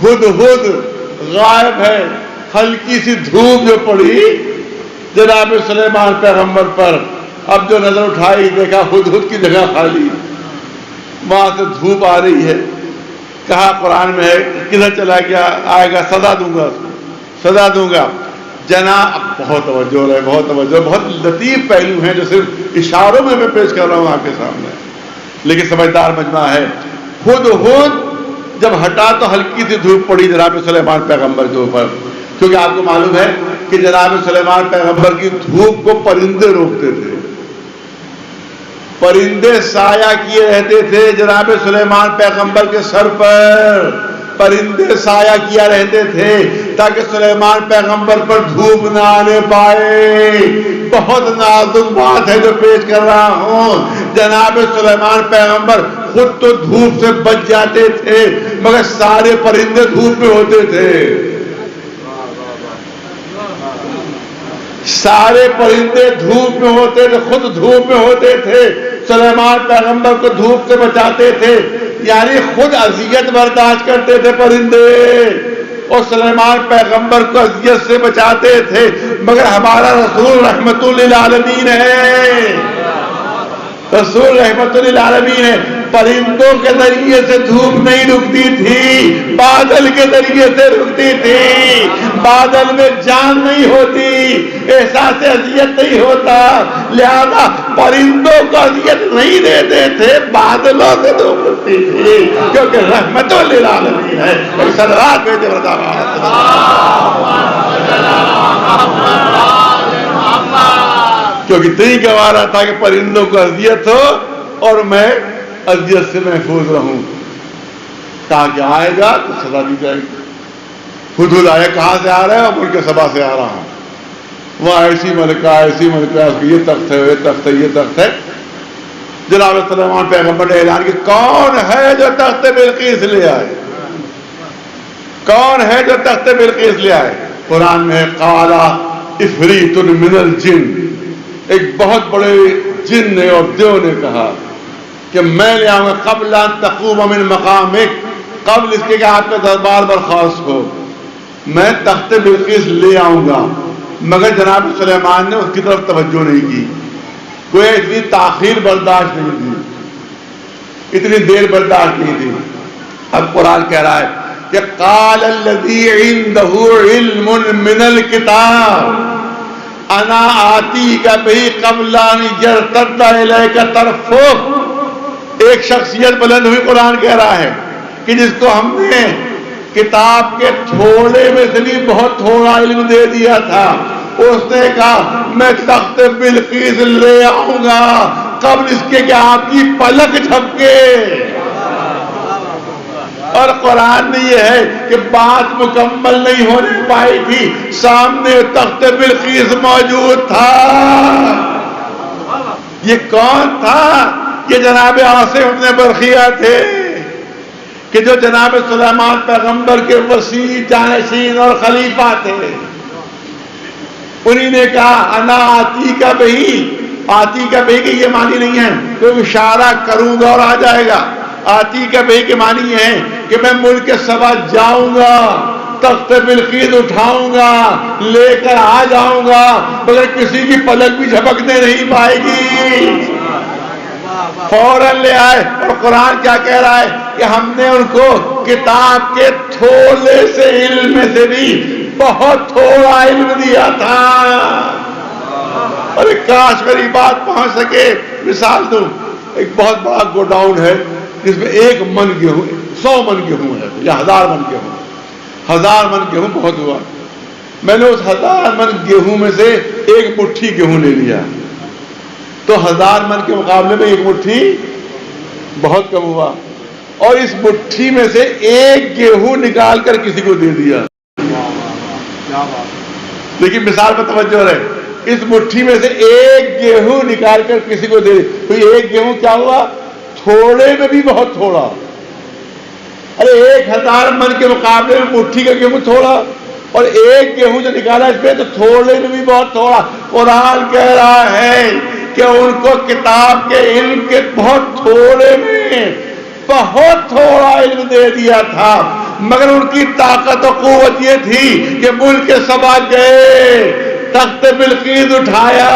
A: ہدہد غائب ہے، ہلکی سی دھوپ جو پڑی جناب سلیمان پیغمبر پر، اب جو نظر اٹھائی دیکھا ہدہد کی جگہ خالی، وہاں سے دھوپ آ رہی ہے، کہا قرآن میں ہے کدھر چلا گیا، آئے گا سزا دوں گا، سزا دوں گا۔ جناب بہت توجہ رہے، بہت توجہ، بہت لطیف پہلو ہیں جو صرف اشاروں میں پیش کر رہا ہوں آپ کے سامنے، لیکن سمجھدار مجمع ہے۔ ہدہد جب ہٹا تو ہلکی سی دھوپ پڑی جناب سلیمان پیغمبر کے اوپر، کیونکہ آپ کو معلوم ہے کہ جناب سلیمان پیغمبر کی دھوپ کو پرندے روکتے تھے، پرندے سایہ کیے رہتے تھے جناب سلیمان پیغمبر کے سر پر، پرندے سایہ کیا رہتے تھے تاکہ سلیمان پیغمبر پر دھوپ نہ آنے پائے۔ بہت نازک بات ہے جو پیش کر رہا ہوں، جناب سلیمان پیغمبر خود تو دھوپ سے بچ جاتے تھے مگر سارے پرندے دھوپ میں ہوتے تھے، سارے پرندے دھوپ میں ہوتے تھے، خود دھوپ میں ہوتے تھے، سلیمان پیغمبر کو دھوپ سے بچاتے تھے، یعنی خود اذیت برداشت کرتے تھے پرندے اور سلیمان پیغمبر کو اذیت سے بچاتے تھے، مگر ہمارا رسول رحمت للعالمین ہے، رسول رحمت للعالمین ہے، پرندوں کے ذریعے سے دھوپ نہیں رکتی تھی، بادل کے ذریعے سے رکتی تھی، بادل میں جان نہیں ہوتی، احساس اذیت نہیں ہوتا، لہذا پرندوں کو اذیت نہیں دیتے تھے، بادلوں سے دھوپ رکتی تھی، کیونکہ رحمت للعالمین ہے۔ صلوات بھیجے کیونکہ نہیں گوارا تھا کہ پرندوں کو اذیت ہو اور میں اذیت سے محفوظ رہوں، تاکہ آئے گا تو سزا دی جائے گی۔ ہدہد آئے، کہاں سے آ رہا ہے؟ ملک سبا سے آ رہا ہوں، وہاں ایسی ملکہ یہ تخت ہے، یہ تخت ہے، یہ تخت ہے۔ جناب سلیمان پیغمبر نے اعلان کیا، کون ہے جو تخت بلقیس لے آئے؟ کون ہے جو تخت بلقیس لے آئے؟ قرآن میں قال عفریت من الجن، ایک بہت بڑے جن نے اور دیو نے کہا کہ میں لے آؤں گا، قبل ان تقوم من مقامک، قبل اس کے کہ آپ کا دربار برخاست ہو، میں تخت بلقیس لے آؤں گا۔ مگر جناب سلیمان نے اس کی طرف توجہ نہیں کی، کوئی اتنی تاخیر برداشت نہیں تھی، اتنی دیر برداشت نہیں تھی۔ اب قرآن کہہ رہا ہے کہ قال الذی عنده علم من الکتاب انا آتیک بہ قبل ان یرتد الیک طرفک۔ ایک شخصیت بلند ہوئی، قرآن کہہ رہا ہے کہ جس کو ہم نے کتاب کے تھوڑے میں سے بھی بہت تھوڑا علم دے دیا تھا، اس نے کہا میں تخت بلقیس لے آؤں گا قبل اس کے کہ آپ کی پلک جھپکے۔ اور قرآن میں یہ ہے کہ بات مکمل نہیں ہونے پائی تھی، سامنے تخت بلقیس موجود تھا۔ یہ کون تھا؟ یہ جناب عاصم ابن برخیہ تھے کہ جو جناب سلیمان پیغمبر کے وسیع جانشین اور خلیفہ تھے۔ انہی نے کہا انا آتی کا بہی، آتی کا بہی کہ یہ معنی نہیں ہے کہ اشارہ کروں گا اور آ جائے گا، آتی کا بہی کے معنی ہے کہ میں ملک سبا جاؤں گا، تخت بلقیس اٹھاؤں گا، لے کر آ جاؤں گا، مگر کسی کی پلک بھی جھپکنے نہیں پائے گی۔ فوراً لے آئے، اور قرآن کیا کہہ رہا ہے کہ ہم نے ان کو کتاب کے تھوڑے سے علم میں سے بھی بہت تھوڑا علم دیا تھا۔ اور ایک کاش میری بات پہنچ سکے، مثال دوں، ایک بہت بڑا گوڈاؤن ہے جس میں 1 من گیہوں، 100 من گیہوں ہے یا 1000 من گیہوں، 1000 من گیہوں بہت ہوا، میں نے اس 1000 من گیہوں میں سے 1 مٹھی گیہوں لے لیا، تو 1000 من کے مقابلے میں 1 مٹھی بہت کم ہوا، اور اس مٹھی میں سے 1 گیہوں نکال کر کسی کو دے دیا۔ لیکن مثال پر توجہ رہے، اس مٹھی میں سے 1 گیہوں نکال کر کسی کو دے دیا، تو 1 گیہوں کیا ہوا؟ تھوڑے میں بھی بہت تھوڑا۔ ارے 1000 من کے مقابلے میں مٹھی کا گیہوں تھوڑا، اور 1 گیہوں جو نکالا اس پہ تو تھوڑے میں بھی بہت تھوڑا۔ قرآن کہہ رہا ہے کہ ان کو کتاب کے علم کے بہت تھوڑے میں بہت تھوڑا علم دے دیا تھا، مگر ان کی طاقت و قوت یہ تھی کہ ملک سبا گئے، تخت بلقیس اٹھایا،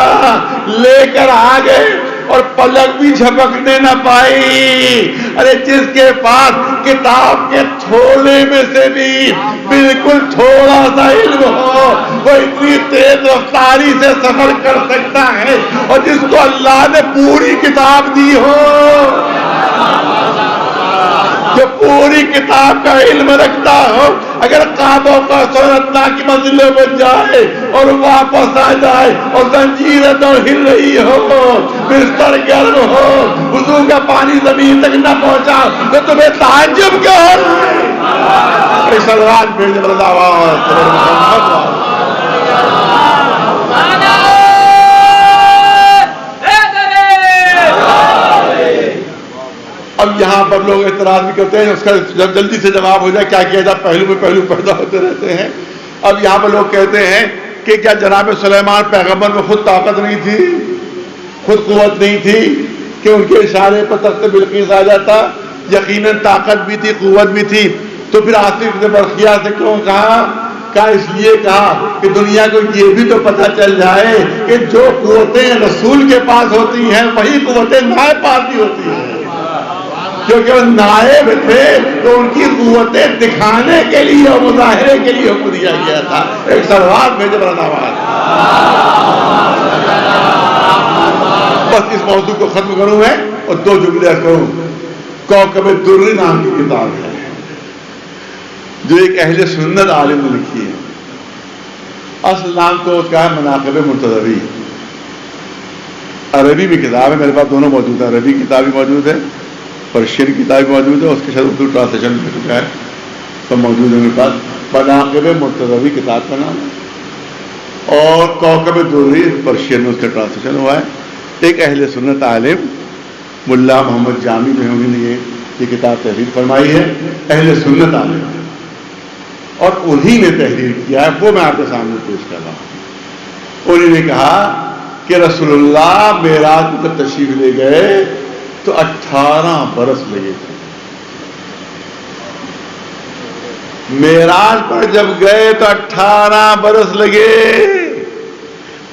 A: لے کر آ گئے، اور پلک بھی جھپکنے نہ پائی۔ ارے جس کے پاس کتاب کے تھوڑے میں سے بھی بالکل تھوڑا سا علم ہو، وہ اتنی تیز رفتاری سے سفر کر سکتا ہے، اور جس کو اللہ نے پوری کتاب دی ہو، جو پوری کتاب کا علم رکھتا ہو، اگر کعبہ کا اللہ کی منزلوں پر جائے اور واپس آ جائے اور زنجیریں تو ہل رہی ہو، بستر گرم ہو، وضو کا پانی زمین تک نہ پہنچا، تو تمہیں تعجب کیا ہو رہا ہے؟ سلوات بھیج اب یہاں پر لوگ اعتراض بھی کرتے ہیں، اس کا جب جلدی سے جواب ہو جائے کیا کیا جائے، پہلو میں پہلو پیدا ہوتے رہتے ہیں۔ اب یہاں پر لوگ کہتے ہیں کہ کیا جناب سلیمان پیغمبر میں خود طاقت نہیں تھی، خود قوت نہیں تھی کہ ان کے اشارے پر تخت بلقیس آ جاتا؟ یقیناً طاقت بھی تھی، قوت بھی تھی، تو پھر آصف نے برقیہ سے کیوں کہا؟ اس لیے کہا کہ دنیا کو یہ بھی تو پتہ چل جائے کہ جو قوتیں رسول کے پاس ہوتی ہیں وہی قوتیں نائب پاس بھی ہوتی ہیں، کیونکہ وہ نائب تھے تو ان کی قوتیں دکھانے کے لیے اور مظاہرے کے لیے حکم دیا گیا تھا۔ ایک سلوات بھیجے برادر۔ بس اس موضوع کو ختم کروں میں اور دو جملے کروں۔ کوكب الدری نام کی کتاب ہے جو ایک اہل سنت عالم نے لکھی ہے۔ اصل نام تو اس کا ہے مناقب مرتضوی۔ عربی بھی کتاب ہے، میرے پاس دونوں موجود ہیں، عربی کتاب بھی موجود ہے، پرشین کتاب بھی موجود ہے، اس کے شاید اردو ٹرانسلیشن بھی ہو چکا ہے، سب موجود ہے میرے پاس۔ مناقب مرتضوی کتاب کا نام ہے اور کوكب الدری پرشین میں اس کا ٹرانسلیشن ہوا ہے۔ ایک اہل سنت عالم ملا محمد جامی جو ہیں نے یہ کتاب تحریر فرمائی ہے، اہل سنت عالم، اور انہی نے تحریر کیا ہے، وہ میں آپ کے سامنے پیش کر رہا ہوں۔ انہوں نے کہا کہ رسول اللہ معراج میں جب تشریف لے گئے تو 18 برس لگے تھے۔ معراج پر جب گئے تو 18 برس لگے،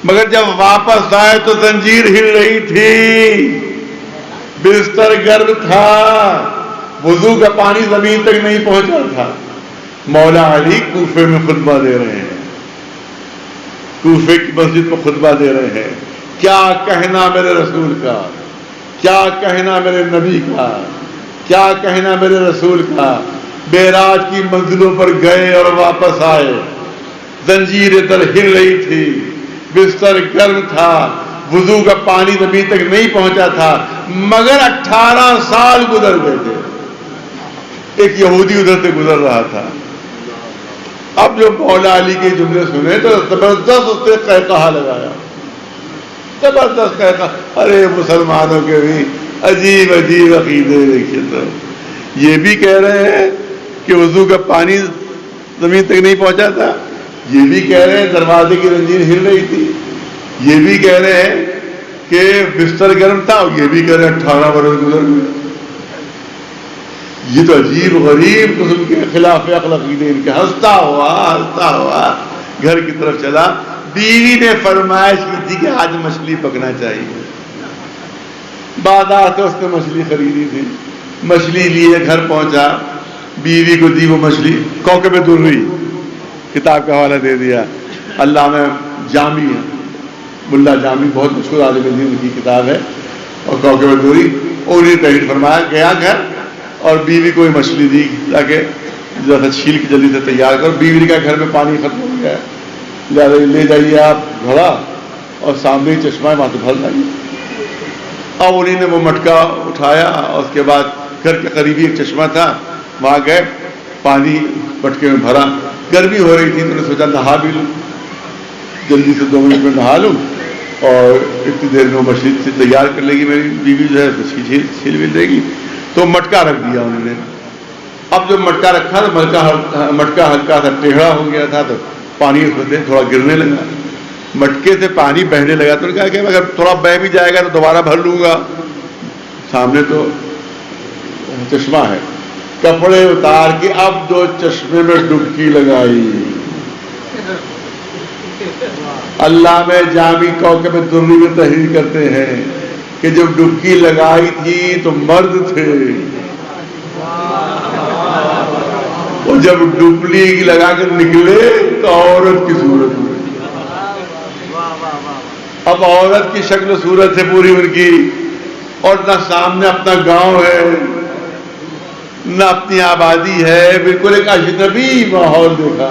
A: مگر جب واپس آئے تو زنجیر ہل رہی تھی، بستر گرم تھا، وضو کا پانی زمین تک نہیں پہنچا تھا۔ مولا علی کوفے میں خطبہ دے رہے ہیں، کوفے کی مسجد میں خطبہ دے رہے ہیں، کیا کہنا میرے رسول کا، کیا کہنا میرے نبی کا، کیا کہنا میرے رسول کا۔ معراج کی منزلوں پر گئے اور واپس آئے، زنجیریں در ہل رہی تھی، بستر گرم تھا، وضو کا پانی زمین تک نہیں پہنچا تھا، مگر 18 سال گزر گئے تھے۔ ایک یہودی ادھر سے گزر رہا تھا، اب جو مولا علی کے جملے سنے تو زبردست اس سے قہقہا لگایا، زبردست قہقہا۔ ارے مسلمانوں کے بھی عجیب عجیب عقیدے، دیکھیے تو یہ بھی کہہ رہے ہیں کہ وضو کا پانی زمین تک نہیں پہنچا تھا، یہ بھی کہہ رہے ہیں دروازے کی زنجیر ہل رہی تھی، یہ بھی کہہ رہے ہیں کہ بستر گرم تھا، اور یہ بھی کہہ رہے ہیں 18 برس گزر گئے۔ یہ تو عجیب غریب قسم کے خلاف عقل عقیدے ان کے۔ ہنستا ہوا گھر کی طرف چلا۔ بیوی نے فرمائش کی تھی کہ آج مچھلی پکنا چاہیے، بازار سے اس نے مچھلی خریدی تھی، مچھلی لیے گھر پہنچا، بیوی کو دی وہ مچھلی۔ کوكب الدری کتاب کا حوالہ دے دیا، علامہ جامی ہے، ملا جامی بہت مشہور عالم دین، ان کی کتاب ہے، اور کوكب الدری، اور انہیں تحریر فرمایا۔ گیا گھر اور بیوی کو مچھلی دی تاکہ ذرا چھیل کے جلدی سے تیار کر۔ بیوی نے کہا گھر میں پانی ختم ہو گیا ہے، لے جائیے آپ گھڑا اور سامنے چشمہ ہے وہاں سے بھر لائیے۔ اور انہیں نے وہ مٹکا اٹھایا اور اس کے بعد گھر کے قریبی ایک چشمہ تھا، وہاں گئے، پانی مٹکے میں بھرا۔ گرمی ہو رہی تھی تو انہوں نے سوچا نہا بھی لوں، جلدی سے 2 منٹ میں نہا لوں اور اتنی دیر میں وہ مچھلی سے تیار کر لے گی میری بیوی، جو ہے مچھلی چھیل بھی دے گی۔ تو مٹکا رکھ دیا انہوں نے۔ اب جب مٹکا رکھا تو مٹکا ہلکا سا ٹیڑھا ہو گیا تھا، تو پانی اس میں تھوڑا گرنے لگا، مٹکے سے پانی بہنے لگا۔ تو کہا کہ اگر تھوڑا بہ بھی جائے گا تو دوبارہ بھر لوں گا، سامنے تو چشمہ ہے۔ کپڑے اتار کے اب جو چشمے میں ڈبکی لگائی۔ علامہ جامی کوكب الدری میں تحریر کرتے ہیں کہ جب ڈبکی لگائی تھی تو مرد تھے، اور جب ڈبکی لگا کر نکلے تو عورت کی صورت ہوئی۔ اب عورت کی شکل و صورت ہے پوری ان کی، اور نہ سامنے اپنا گاؤں ہے، نہ اپنی آبادی ہے، بالکل ایک اجنبی ماحول دیکھا،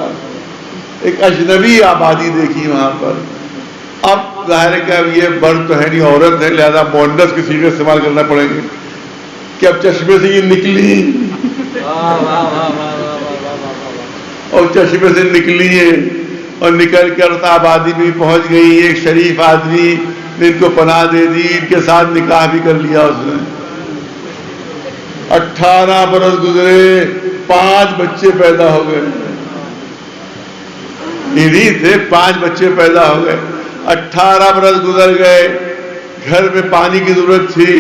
A: ایک اجنبی آبادی دیکھی وہاں پر. اب ظاہر ہے کہ اب یہ مرد تو ہے نہیں، عورت ہے، لہذا مؤنث کی صیغے استعمال کرنا پڑیں گے کہ اب چشمے سے یہ نکلی اور چشمے سے نکلی ہے اور نکل کر آبادی بھی پہنچ گئی. ایک شریف آدمی نے ان کو پناہ دے دی، ان کے ساتھ نکاح بھی کر لیا اس نے. 18 برس گزرے، 5 بچے پیدا ہو گئے. انہی تھے 5 بچے پیدا ہو گئے. 18 برس گزر گئے، گھر میں پانی کی ضرورت تھی.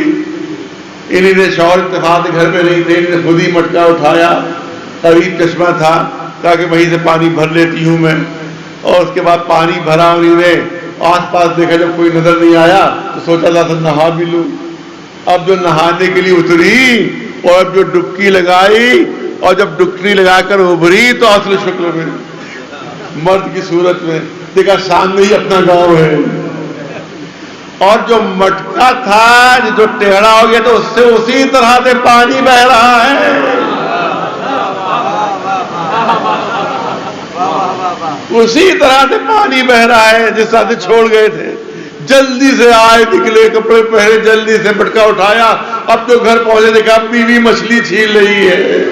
A: انہی نے شوہر اتفاق گھر میں نہیں تھے، انہوں نے خود ہی مٹکا اٹھایا، قریب چشمہ تھا، کہا کہ وہیں سے پانی بھر لیتی ہوں میں. اور اس کے بعد پانی بھرا، انہوں نے آس پاس دیکھا، جب کوئی نظر نہیں آیا تو سوچا تھا نہا بھی لوں. اب جو نہانے کے لیے اتری اور اب جو ڈبکی لگائی اور جب ڈبکی لگا کر ابھری تو اصل شکل میں مرد کی صورت میں دیکھا سامنے ہی اپنا گاؤں ہے. اور جو مٹکا تھا جو ٹیڑھا ہو گیا تو اس سے اسی طرح سے پانی بہ رہا ہے. اسی طرح سے پانی بہ رہا ہے جس طرح سے چھوڑ گئے تھے. جلدی سے آئے، نکلے، کپڑے پہنے، جلدی سے مٹکا اٹھایا. اب جو گھر پہنچے دیکھا بیوی مچھلی چھیل رہی ہے،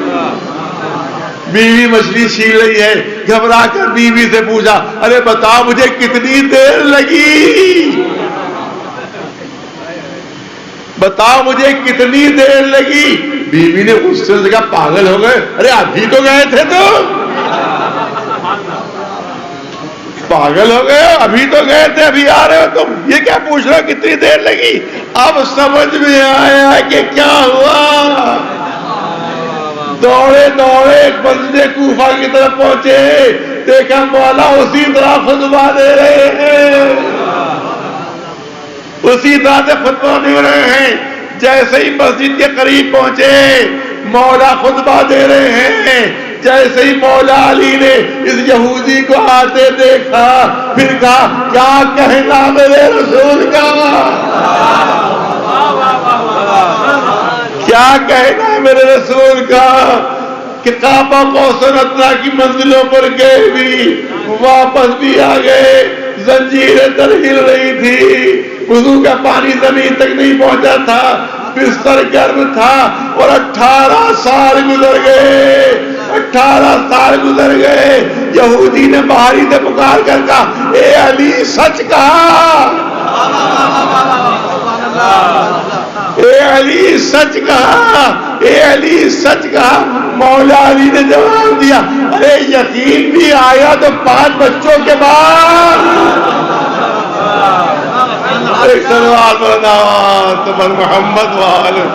A: بیوی مچھلی چھیل رہی ہے. گھبرا کر بیوی سے پوچھا، ارے بتاؤ مجھے کتنی دیر لگی، بتاؤ مجھے کتنی دیر لگی. بیوی نے اس سے کہا پاگل ہو گئے، ارے ابھی تو گئے تھے تم، پاگل ہو گئے، ابھی تو گئے تھے، ابھی آ رہے ہو تم، یہ کیا پوچھ رہے ہو کتنی دیر لگی. اب سمجھ میں آیا کہ کیا ہوا. دوڑے دوڑے مسجد کوفہ کی طرف پہنچے، دیکھا مولا اسی طرح خطبہ دے رہے ہیں، اسی طرح سے خطبہ دے رہے ہیں. جیسے ہی مسجد کے قریب پہنچے مولا خطبہ دے رہے ہیں. جیسے ہی مولا علی نے اس یہودی کو آتے دیکھا پھر کہا کیا کہنا میرے رسول کا، کیا کہنا ہے میرے رسول کا کہ کعبہ کوثر ادنا کی منزلوں پر گئے بھی واپس بھی آ گئے. زنجیریں در ہل رہی تھی، وضو کا پانی زمین تک نہیں پہنچا تھا، بستر گرم تھا اور 18 سال گزر گئے. 18 سال گزر گئے. یہودی نے باہری سے پکار کر کہا اے علی سچ کہا، اے علی سچ کہا، اے علی سچ کہا. مولا علی نے جواب دیا ارے یقین بھی آیا تو 5 بچوں کے بعد. ایک سلوات بلنا تمہر محمد وآلہ.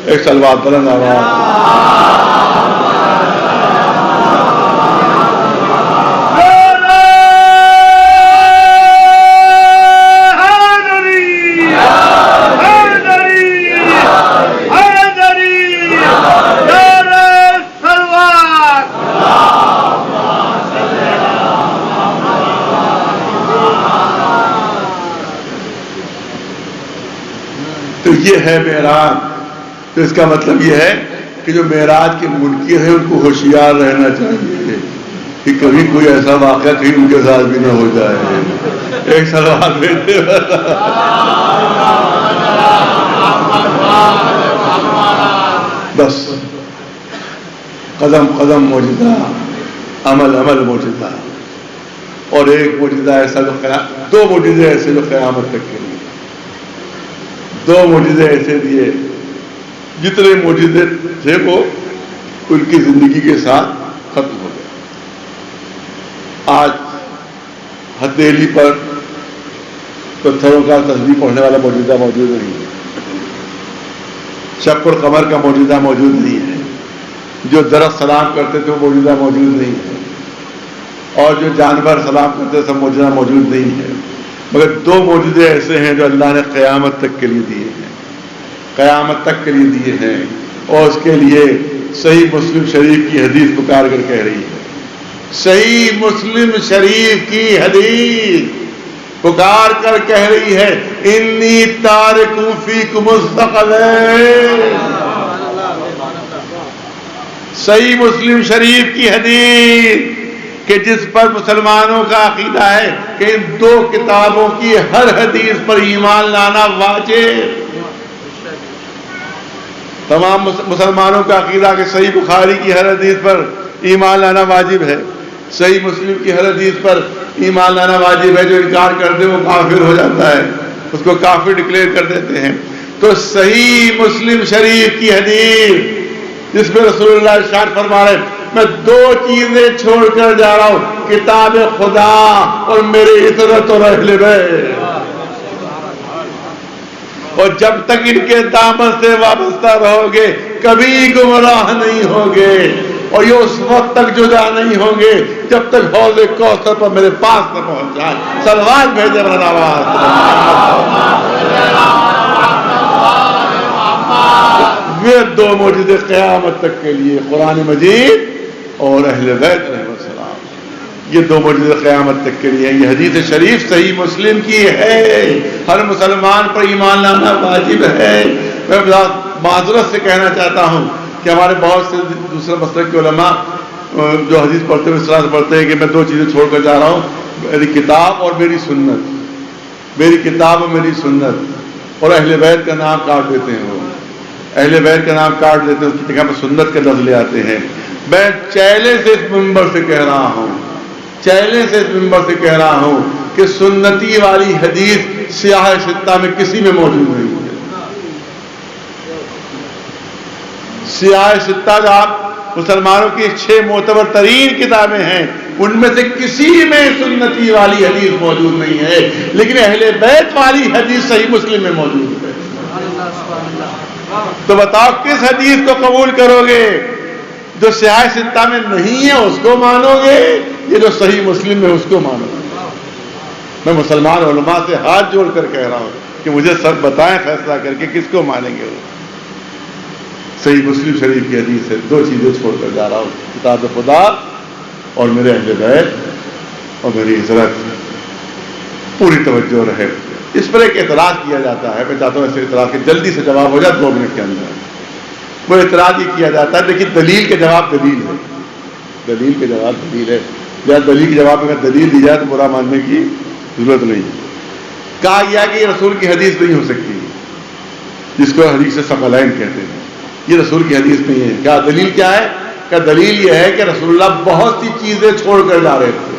A: ایک سلوات بلنا یہ ہے معراج. تو اس کا مطلب یہ ہے کہ جو معراج کے منکر ہیں ان کو ہوشیار رہنا چاہیے کہ کبھی کوئی ایسا واقعہ کہیں ان کے ساتھ بھی نہ ہو جائے. ایک سلوات دیتے بس قدم قدم معجزہ، عمل عمل معجزہ. اور ایک معجزہ ایسا جو 2 معجزے ایسے جو قیامت تک کے لیے، 2 معجزے ایسے دیے جتنے معجزے تھے وہ ان کی زندگی کے ساتھ ختم ہو گئے. آج ہتھیلی پر پتھروں کا تسبیح پڑھنے والا معجزہ موجود نہیں ہے، شق القمر کا معجزہ موجود نہیں ہے، جو درخت سلام کرتے تھے وہ معجزہ موجود نہیں ہے، اور جو جانور سلام کرتے سب معجزہ موجود نہیں ہے. مگر 2 معجزے ایسے ہیں جو اللہ نے قیامت تک کے لیے دیے ہیں، قیامت تک کے لیے دیے ہیں. اور اس کے لیے صحیح مسلم شریف کی حدیث پکار کر کہہ رہی ہے صحیح مسلم شریف کی حدیث پکار کر کہہ رہی ہے انی تارک فیکم الثقلین. صحیح مسلم شریف کی حدیث کہ جس پر مسلمانوں کا عقیدہ ہے کہ ان دو کتابوں کی ہر حدیث پر ایمان لانا واجب. تمام مسلمانوں کا عقیدہ کہ صحیح بخاری کی ہر حدیث پر ایمان لانا واجب ہے، صحیح مسلم کی ہر حدیث پر ایمان لانا واجب ہے. جو انکار کر دے وہ کافر ہو جاتا ہے، اس کو کافر ڈکلیئر کر دیتے ہیں. تو صحیح مسلم شریف کی حدیث جس میں رسول اللہ ارشاد فرما رہے میں دو چیزیں چھوڑ کر جا رہا ہوں، کتاب خدا اور میرے عطرت اور اہل بیت، اور جب تک ان کے دامن سے وابستہ رہو گے کبھی گمراہ نہیں ہوگے، اور یہ اس وقت تک جدا نہیں ہوں گے جب تک حوض کوثر پر میرے پاس نہ پہنچ جائے. صلوات بھیجے میرا آواز. یہ دو معجزے قیامت تک کے لیے، قرآن مجید اور اہل بیت علیہ السلام، یہ دو معجزے قیامت تک کے لیے. یہ حدیث شریف صحیح مسلم کی ہے، ہر مسلمان پر ایمان لانا واجب ہے. میں معذرت سے کہنا چاہتا ہوں کہ ہمارے بہت سے دوسرے مسلک کے علماء جو حدیث پڑھتے ہیں اس طرح سے پڑھتے ہیں کہ میں دو چیزیں چھوڑ کر جا رہا ہوں، میری کتاب اور میری سنت، میری کتاب اور میری سنت، اور اہل بیت کا نام کاٹ دیتے ہیں. وہ اہل بیت کا نام کاٹ دیتے ہیں، اس کی جگہ پر سنت کے لفظ لے آتے ہیں. میں چیلنج سے اس منبر سے کہہ رہا ہوں، چیلنج سے اس منبر سے کہہ رہا ہوں کہ سنتی والی حدیث سیاہ ستہ میں کسی میں موجود نہیں ہے. سیاہ ستہ جو آپ مسلمانوں کی 6 معتبر ترین کتابیں ہیں ان میں سے کسی میں سنتی والی حدیث موجود نہیں ہے، لیکن اہل بیت والی حدیث صحیح مسلم میں موجود ہے. تو بتاؤ کس حدیث کو قبول کرو گے؟ جو سیاہ ستہ میں نہیں ہے اس کو مانو گے، یہ جو صحیح مسلم میں اس کو مانو گے؟ میں مسلمان علماء سے ہاتھ جوڑ کر کہہ رہا ہوں کہ مجھے سب بتائیں فیصلہ کر کے کس کو مانیں گے. صحیح مسلم شریف کی حدیث ہے. دو چیزیں چھوڑ کر جا رہا ہوں، کتاب خدا اور میرے اہل بیت اور میری عزت. پوری توجہ رہے. اس پر ایک اعتراض کیا جاتا ہے، میں چاہتا ہوں ایسے اعتراض کے جلدی سے جواب ہو جائے 2 منٹ کے اندر. وہ اعتراض یہ کیا جاتا ہے لیکن دلیل کے جواب دلیل ہے، دلیل کے جواب دلیل ہے. یا دلیل کے جواب میں اگر دلیل دی جائے تو برا ماننے کی ضرورت نہیں. کہا گیا کہ یہ رسول کی حدیث نہیں ہو سکتی، جس کو حدیث ثقلین کہتے ہیں. یہ رسول کی حدیث نہیں ہے. کیا دلیل کیا ہے؟ کہ دلیل یہ ہے کہ رسول اللہ بہت سی چیزیں چھوڑ کر جا رہے تھے،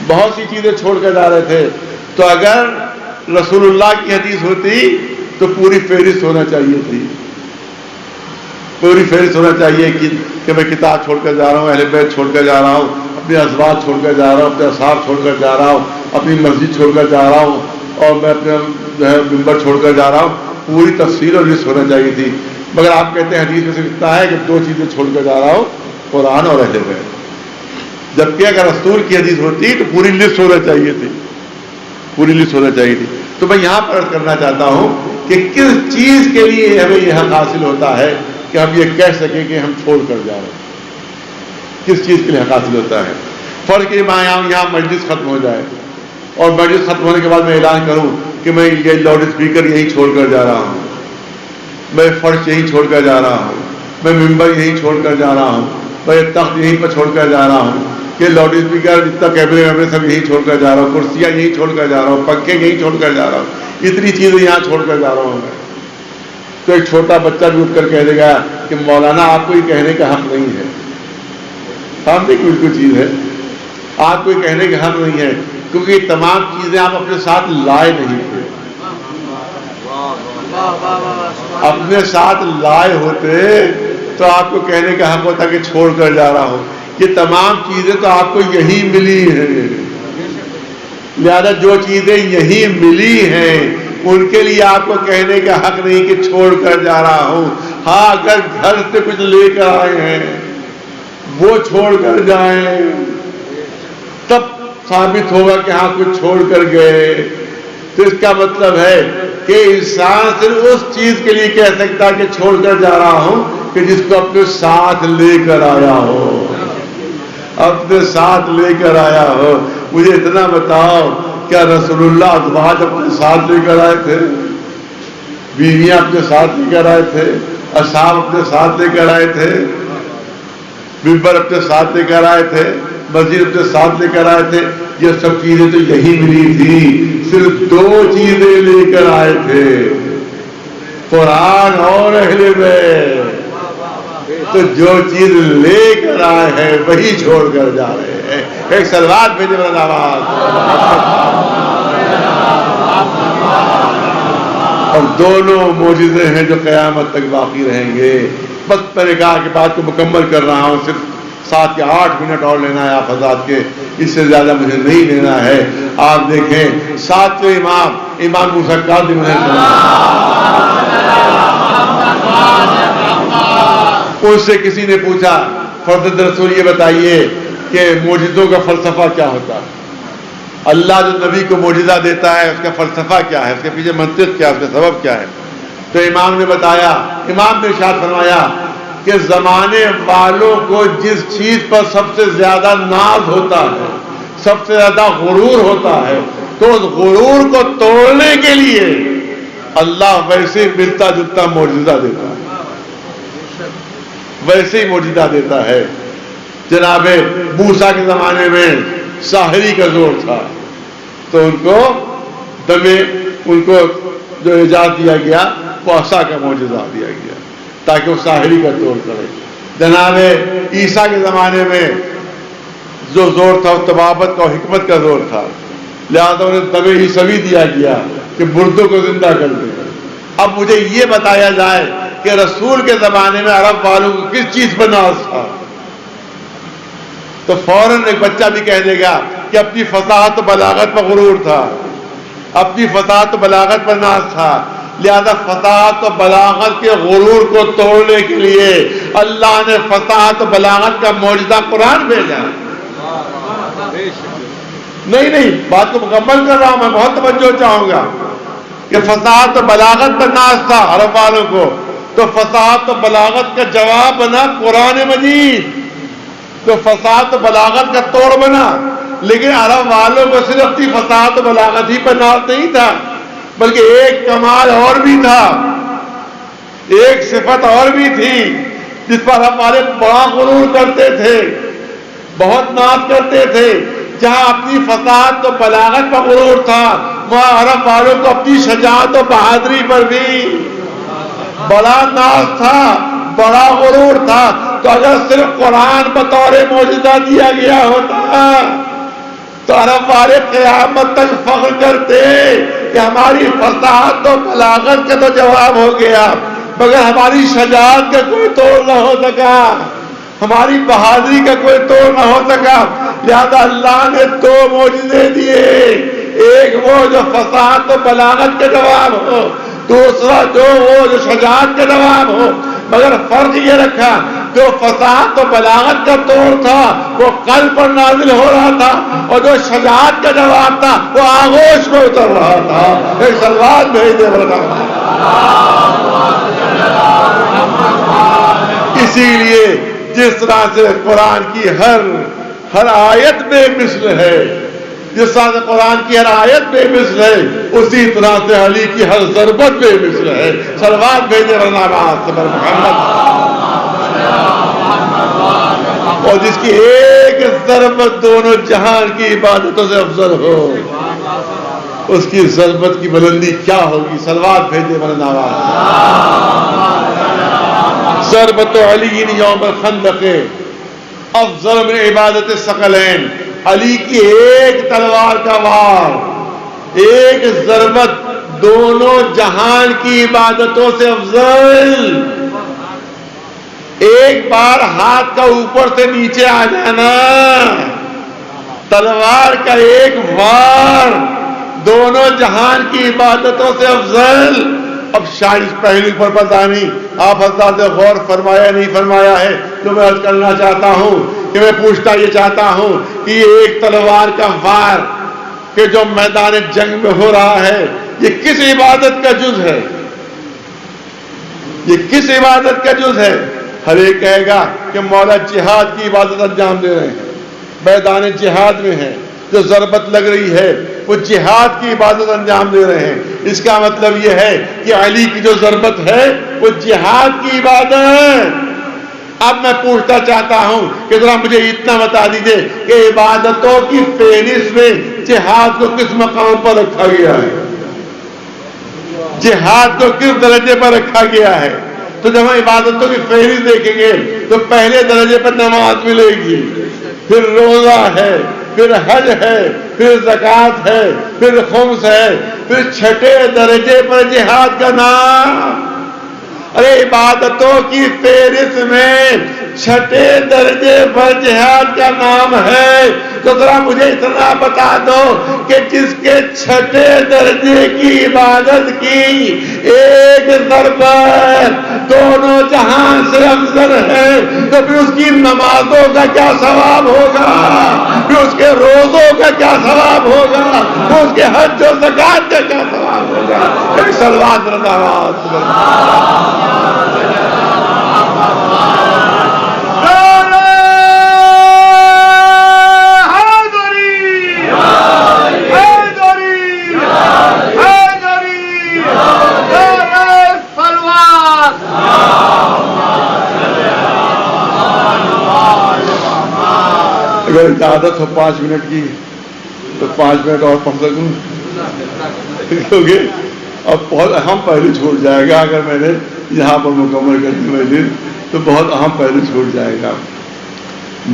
A: بہت سی چیزیں چھوڑ کر جا رہے تھے. تو اگر رسول اللہ کی حدیث ہوتی تو پوری فہرست ہونا چاہیے تھی، پوری فہرست ہونا چاہیے کہ میں کتاب چھوڑ کر جا رہا ہوں، اہل بیت چھوڑ کر جا رہا ہوں، اپنے ازواج چھوڑ کر جا رہا ہوں، اپنے اصحاب چھوڑ کر جا رہا ہوں، اپنی مسجد چھوڑ کر جا رہا ہوں، اور میں اپنے جو ہے منبر چھوڑ کر جا رہا ہوں. پوری تفصیل اور لسٹ ہونا چاہیے تھی. مگر آپ کہتے ہیں حدیث میں صرف اتنا ہے کہ 2 چیزیں چھوڑ کر جا رہا ہوں، قرآن اور اہل بیت. جبکہ اگر رسول کی حدیث ہوتی تو پوری لسٹ ہونا چاہیے تھی، پوری لسٹ ہونا چاہیے تھی. تو میں یہاں پر عرض کرنا چاہتا ہوں کہ کس چیز کے لیے ہمیں یہ حق حاصل ہوتا ہے کہ ہم یہ کہہ سکیں کہ ہم چھوڑ کر جا رہے ہیں؟ کس چیز کے لیے حق حاصل ہوتا ہے؟ فرض کہ میں یہاں مجلس ختم ہو جائے اور مجلس ختم ہونے کے بعد میں اعلان کروں کہ میں یہ لاؤڈ اسپیکر یہیں چھوڑ کر جا رہا ہوں، میں فرش یہیں چھوڑ کر جا رہا ہوں، میں ممبر یہیں چھوڑ کر جا رہا ہوں، میں تخت یہیں پر چھوڑ کر جا رہا ہوں، کہ لاؤڈ اسپیکر جتنا کیمرے ویمرے سب یہیں چھوڑ کر جا رہا ہوں، کرسیاں یہیں چھوڑ کر جا رہا ہوں، پنکھے یہیں چھوڑ کر جا رہا ہوں، اتنی چیزیں یہاں چھوڑ کر جا رہا ہوں میں. تو ایک چھوٹا بچہ بھی اٹھ کر کہہ دے گا کہ مولانا آپ کو یہ کہنے کا حق نہیں ہے. سامنے کی بالکل چیز ہے، آپ کو یہ کہنے کا حق نہیں ہے کیونکہ یہ تمام چیزیں آپ اپنے ساتھ لائے نہیں تھے. اپنے ساتھ لائے ہوتے تو آپ کو کہنے کا حق ہوتا کہ چھوڑ کر جا رہا ہوں. یہ تمام چیزیں تو آپ کو یہی ملی ہیں، لہذا جو چیزیں یہی ملی ہیں ان کے لیے آپ کو کہنے کا حق نہیں کہ چھوڑ کر جا رہا ہوں. ہاں اگر گھر سے کچھ لے کر آئے ہیں وہ چھوڑ کر جائیں تب ثابت ہوگا کہ ہاں کچھ چھوڑ کر گئے. تو اس کا مطلب ہے کہ انسان صرف اس چیز کے لیے کہہ سکتا کہ چھوڑ کر جا رہا ہوں کہ جس کو اپنے ساتھ لے کر آیا ہو. اپنے ساتھ لے کر آیا ہو. مجھے اتنا بتاؤ، کیا رسول اللہ ازواج اپنے ساتھ لے کر آئے تھے؟ بیویاں اپنے ساتھ لے کر آئے تھے؟ اصحاب اپنے ساتھ لے کر آئے تھے؟ منبر اپنے ساتھ لے کر آئے تھے؟ مسجد اپنے ساتھ لے کر آئے تھے؟ یہ سب چیزیں تو یہی ملی تھی. صرف 2 چیزیں لے کر آئے تھے، قرآن اور اہل بیت. تو جو چیز لے کر آئے ہیں وہی چھوڑ کر جا رہے ہیں. ایک صلوات بھیجے میرا آواز. اور دونوں معجزے ہیں جو قیامت تک باقی رہیں گے. بس میں نے کہا کہ بات کو مکمل کر رہا ہوں، صرف 7 یا 8 منٹ اور لینا ہے آپ حضرات کے، اس سے زیادہ مجھے نہیں لینا ہے. آپ دیکھیں 7ویں امام موسیٰ کاظم علیہ السلام، ان سے کسی نے پوچھا فرزند رسول یہ بتائیے کہ معجزوں کا فلسفہ کیا ہوتا ہے؟ اللہ جو نبی کو معجزہ دیتا ہے اس کا فلسفہ کیا ہے، اس کے پیچھے منطق کیا ہے، اس کا سبب کیا ہے؟ تو امام نے بتایا، امام نے ارشاد فرمایا کہ زمانے والوں کو جس چیز پر سب سے زیادہ ناز ہوتا ہے، سب سے زیادہ غرور ہوتا ہے، تو اس غرور کو توڑنے کے لیے اللہ ویسے ملتا جلتا معجزہ دیتا ہے، ویسے ہی معجزہ دیتا ہے. جناب موسیٰ کے زمانے میں ساحری کا زور تھا، تو ان کو جو ایجاد دیا گیا وہ عصا کا معجزہ دیا گیا تاکہ وہ ساحری کا توڑ کرے. جناب عیسیٰ کے زمانے میں جو زور تھا وہ طبابت کا اور حکمت کا زور تھا، لہذا انہیں دم عیسوی دیا گیا کہ مردوں کو زندہ کر دے. اب مجھے یہ بتایا جائے کہ رسول کے زمانے میں عرب والوں کو کس چیز پر ناز تھا، تو فوراً ایک بچہ بھی کہہ دے گا کہ اپنی فصاحت و بلاغت پر غرور تھا، اپنی فصاحت و بلاغت پر ناز تھا. لہذا فصاحت و بلاغت کے غرور کو توڑنے کے لیے اللہ نے فصاحت و بلاغت کا معجزہ قرآن بھیجا. نہیں بات کو مکمل کر رہا ہوں، میں بہت توجہ چاہوں گا کہ فصاحت و بلاغت پر ناز تھا عرب والوں کو، تو فصاحت و بلاغت کا جواب بنا قرآن مجید، تو فصاحت و بلاغت کا توڑ بنا. لیکن عرب والوں کو صرف اپنی فصاحت و بلاغت ہی پر ناز نہیں تھا، بلکہ ایک کمال اور بھی تھا، ایک صفت اور بھی تھی جس پر ہمارے بڑا غرور کرتے تھے، بہت ناز کرتے تھے. جہاں اپنی فصاحت و بلاغت پر غرور تھا، وہاں عرب والوں کو اپنی شجاعت و بہادری پر بھی بڑا ناز تھا، بڑا غرور تھا. تو اگر صرف قرآن بطور معجزہ دیا گیا ہوتا تو عرب والے قیامت تک فخر کرتے کہ ہماری فصاحت و بلاغت کا تو جواب ہو گیا، مگر ہماری شجاعت کا کوئی توڑ نہ ہو سکا، ہماری بہادری کا کوئی توڑ نہ ہو سکا. لہذا اللہ نے 2 معجزے دیے، ایک وہ جو فصاحت و بلاغت کا جواب ہو، دوسرا جو شجاعت کا جواب ہو. مگر فرق یہ رکھا، جو فصاحت و بلاغت کا توڑ تھا وہ قلب پر نازل ہو رہا تھا، اور جو شجاعت کا جواب تھا وہ آغوش میں اتر رہا تھا. ایک صلوات بھیج دے بلکہ. اسی لیے جس طرح سے قرآن کی ہر آیت بے مثل ہے، جس طرح سے قرآن کی ہر آیت بے مثل ہے، اسی طرح سے علی کی ہر ضربت بے مثل ہے. صلوات بھیجے برنامات پر محمد. اور جس کی ایک ضربت دونوں جہان کی عبادتوں سے افضل ہو، اس کی ضربت کی بلندی کیا ہوگی. صلوات بھیجے برنامات. ضربت علی یوم الخندق افضل من عبادت الثقلین. علی کی ایک تلوار کا وار، ایک ضربت دونوں جہان کی عبادتوں سے افضل. ایک بار ہاتھ کا اوپر سے نیچے آ جانا، تلوار کا ایک وار دونوں جہان کی عبادتوں سے افضل. اب شاید اس پہلو پر پتہ نہیں آپ حضرات نے غور فرمایا نہیں فرمایا ہے، جو میں عرض کرنا چاہتا ہوں کہ میں پوچھتا یہ چاہتا ہوں کہ یہ ایک تلوار کا وار کہ جو میدان جنگ میں ہو رہا ہے، یہ کس عبادت کا جز ہے؟ یہ کس عبادت کا جز ہے؟ ہر ایک کہے گا کہ مولا جہاد کی عبادت انجام دے رہے ہیں، میدان جہاد میں ہیں، جو ضربت لگ رہی ہے وہ جہاد کی عبادت انجام دے رہے ہیں. اس کا مطلب یہ ہے کہ علی کی جو ضربت ہے وہ جہاد کی عبادت ہے. اب میں پوچھنا چاہتا ہوں کہ ذرا مجھے اتنا بتا دیجئے کہ عبادتوں کی فہرست میں جہاد کو کس مقام پر رکھا گیا ہے، جہاد کو کس درجے پر رکھا گیا ہے؟ تو جب ہم عبادتوں کی فہرست دیکھیں گے تو پہلے درجے پر نماز ملے گی، پھر روزہ ہے، پھر حج ہے، پھر زکوٰۃ ہے، پھر خمس ہے، پھر چھٹے درجے پر جہاد کا نام. ارے عبادتوں کی فہرست میں چھٹے درجے پر جہاد کا نام ہے. تو ذرا مجھے اتنا بتا دو کہ جس کے چھٹے درجے کی عبادت کی ایک ضربت دونوں جہاں سے افضل ہے، تو پھر اس کی نمازوں کا کیا ثواب ہوگا، پھر اس کے روزوں کا کیا ثواب ہوگا، پھر اس کے حج و زکوٰۃ کا کیا ثواب ہوگا. ایک صلوات اگر اجازت ہو 5 منٹ کی تو 5 منٹ اور پڑھ سکوں کیونکہ اب بہت اہم پہلو چھوٹ جائے گا. اگر میں نے یہاں پر مکمل کر دی مجلس تو بہت اہم پہلو چھوٹ جائے گا.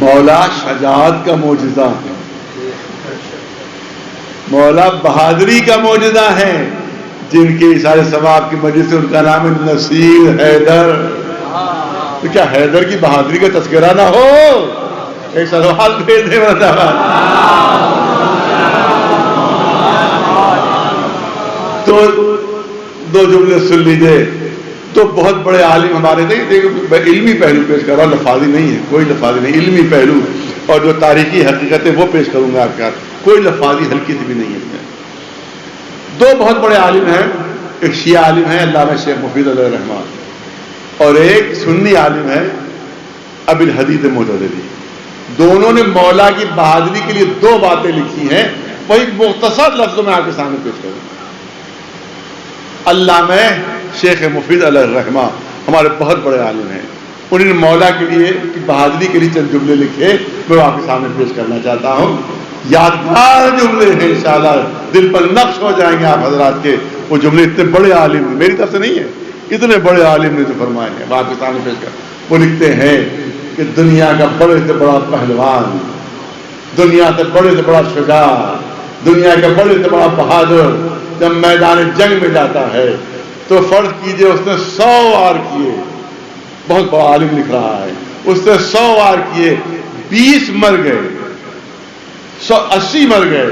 A: مولا شجاعت کا معجزہ، مولا بہادری کا معجزہ ہے. جن کے اشارے ثواب کی مجلس سے ان کا نام ہے نصیر حیدر. تو کیا حیدر کی بہادری کا تذکرہ نہ ہو؟ ایک سوال بھیج دے تو 2 جملے سن لیجئے. تو بہت بڑے عالم ہمارے تھے. میں علمی پہلو پیش کر رہا ہوں، لفاظی نہیں ہے، کوئی لفاظی نہیں، علمی پہلو اور جو تاریخی حقیقت ہے وہ پیش کروں گا آپ کا. کوئی لفاظی ہلکی سی بھی نہیں ہے. 2 بہت بڑے عالم ہیں. ایک شیعہ عالم ہے علامہ شیخ مفید علیہ الرحمہ، اور ایک سنی عالم ہے ابی الحدید مجددی. دونوں نے مولا کی بہادری کے لیے 2 باتیں لکھی ہیں. وہی مختصر لفظوں میں آپ کے سامنے پیش کروں. علامہ شیخ مفید علیہ الرحمہ ہمارے بہت بڑے عالم ہیں. انہوں نے مولا کے لیے بہادری کے لیے چند جملے لکھے، میں آپ کے سامنے پیش کرنا چاہتا ہوں. یادگار جملے ہیں، انشاءاللہ دل پر نقش ہو جائیں گے آپ حضرات کے. وہ جملے اتنے بڑے عالم ہیں، میری طرف سے نہیں ہے، اتنے بڑے عالم نے جو فرمائے ہیں آپ کے سامنے پیش کر. وہ لکھتے ہیں کہ دنیا کا بڑے سے بڑا پہلوان، دنیا سے بڑے سے بڑا شجاع، دنیا کا بڑے سے بڑا بہادر جب میدان جنگ میں جاتا ہے تو فرض کیجئے اس نے 100 وار کیے. بہت بڑا عالم لکھ رہا ہے. اس نے 100 وار کیے، 20 مر گئے، 80 مر گئے،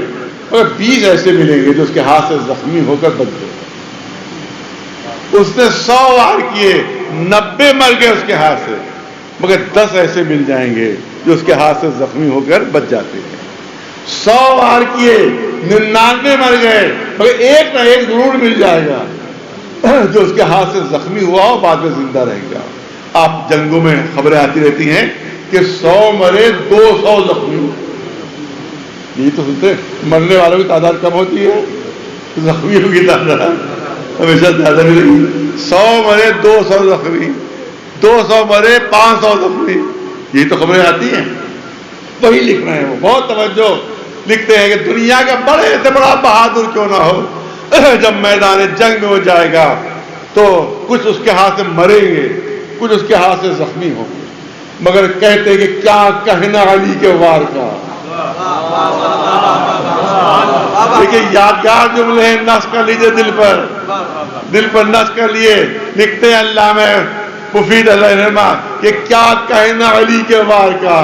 A: اور 20 ایسے ملیں گے جو اس کے ہاتھ سے زخمی ہو کر بچ گئے. اس نے 100 وار کیے، 90 مر گئے اس کے ہاتھ سے، مگر 10 ایسے مل جائیں گے جو اس کے ہاتھ سے زخمی ہو کر بچ جاتے ہیں. 100 وار کیے، 99 مر گئے، مگر ایک نہ ایک ضرور مل جائے گا جو اس کے ہاتھ سے زخمی ہوا ہو بعد میں زندہ رہے گا. آپ جنگوں میں خبریں آتی رہتی ہیں کہ 100 مرے 200 زخمی. یہ تو سنتے مرنے والوں کی تعداد کم ہوتی ہے، زخمیوں کی تعداد ہمیشہ زیادہ نہیں رہی. 100 مرے 200 زخمی، 200 مرے 500 زخمی. یہی تو خبریں آتی ہیں. وہی لکھ رہے ہیں وہ، بہت توجہ. لکھتے ہیں کہ دنیا کا بڑے سے بڑا بہادر کیوں نہ ہو، جب میدان جنگ میں وہ جائے گا تو کچھ اس کے ہاتھ سے مریں گے، کچھ اس کے ہاتھ سے زخمی ہوں گے، مگر کہتے ہیں کہ کیا کہنا علی کے وار کا. دیکھیے یادگار جملے ہیں، نقش کر لیجئے دل پر نقش کر لیے. لکھتے ہیں علامہ مفید علیہ الرحمہ کہ کیا کہنا علی کے وار کا،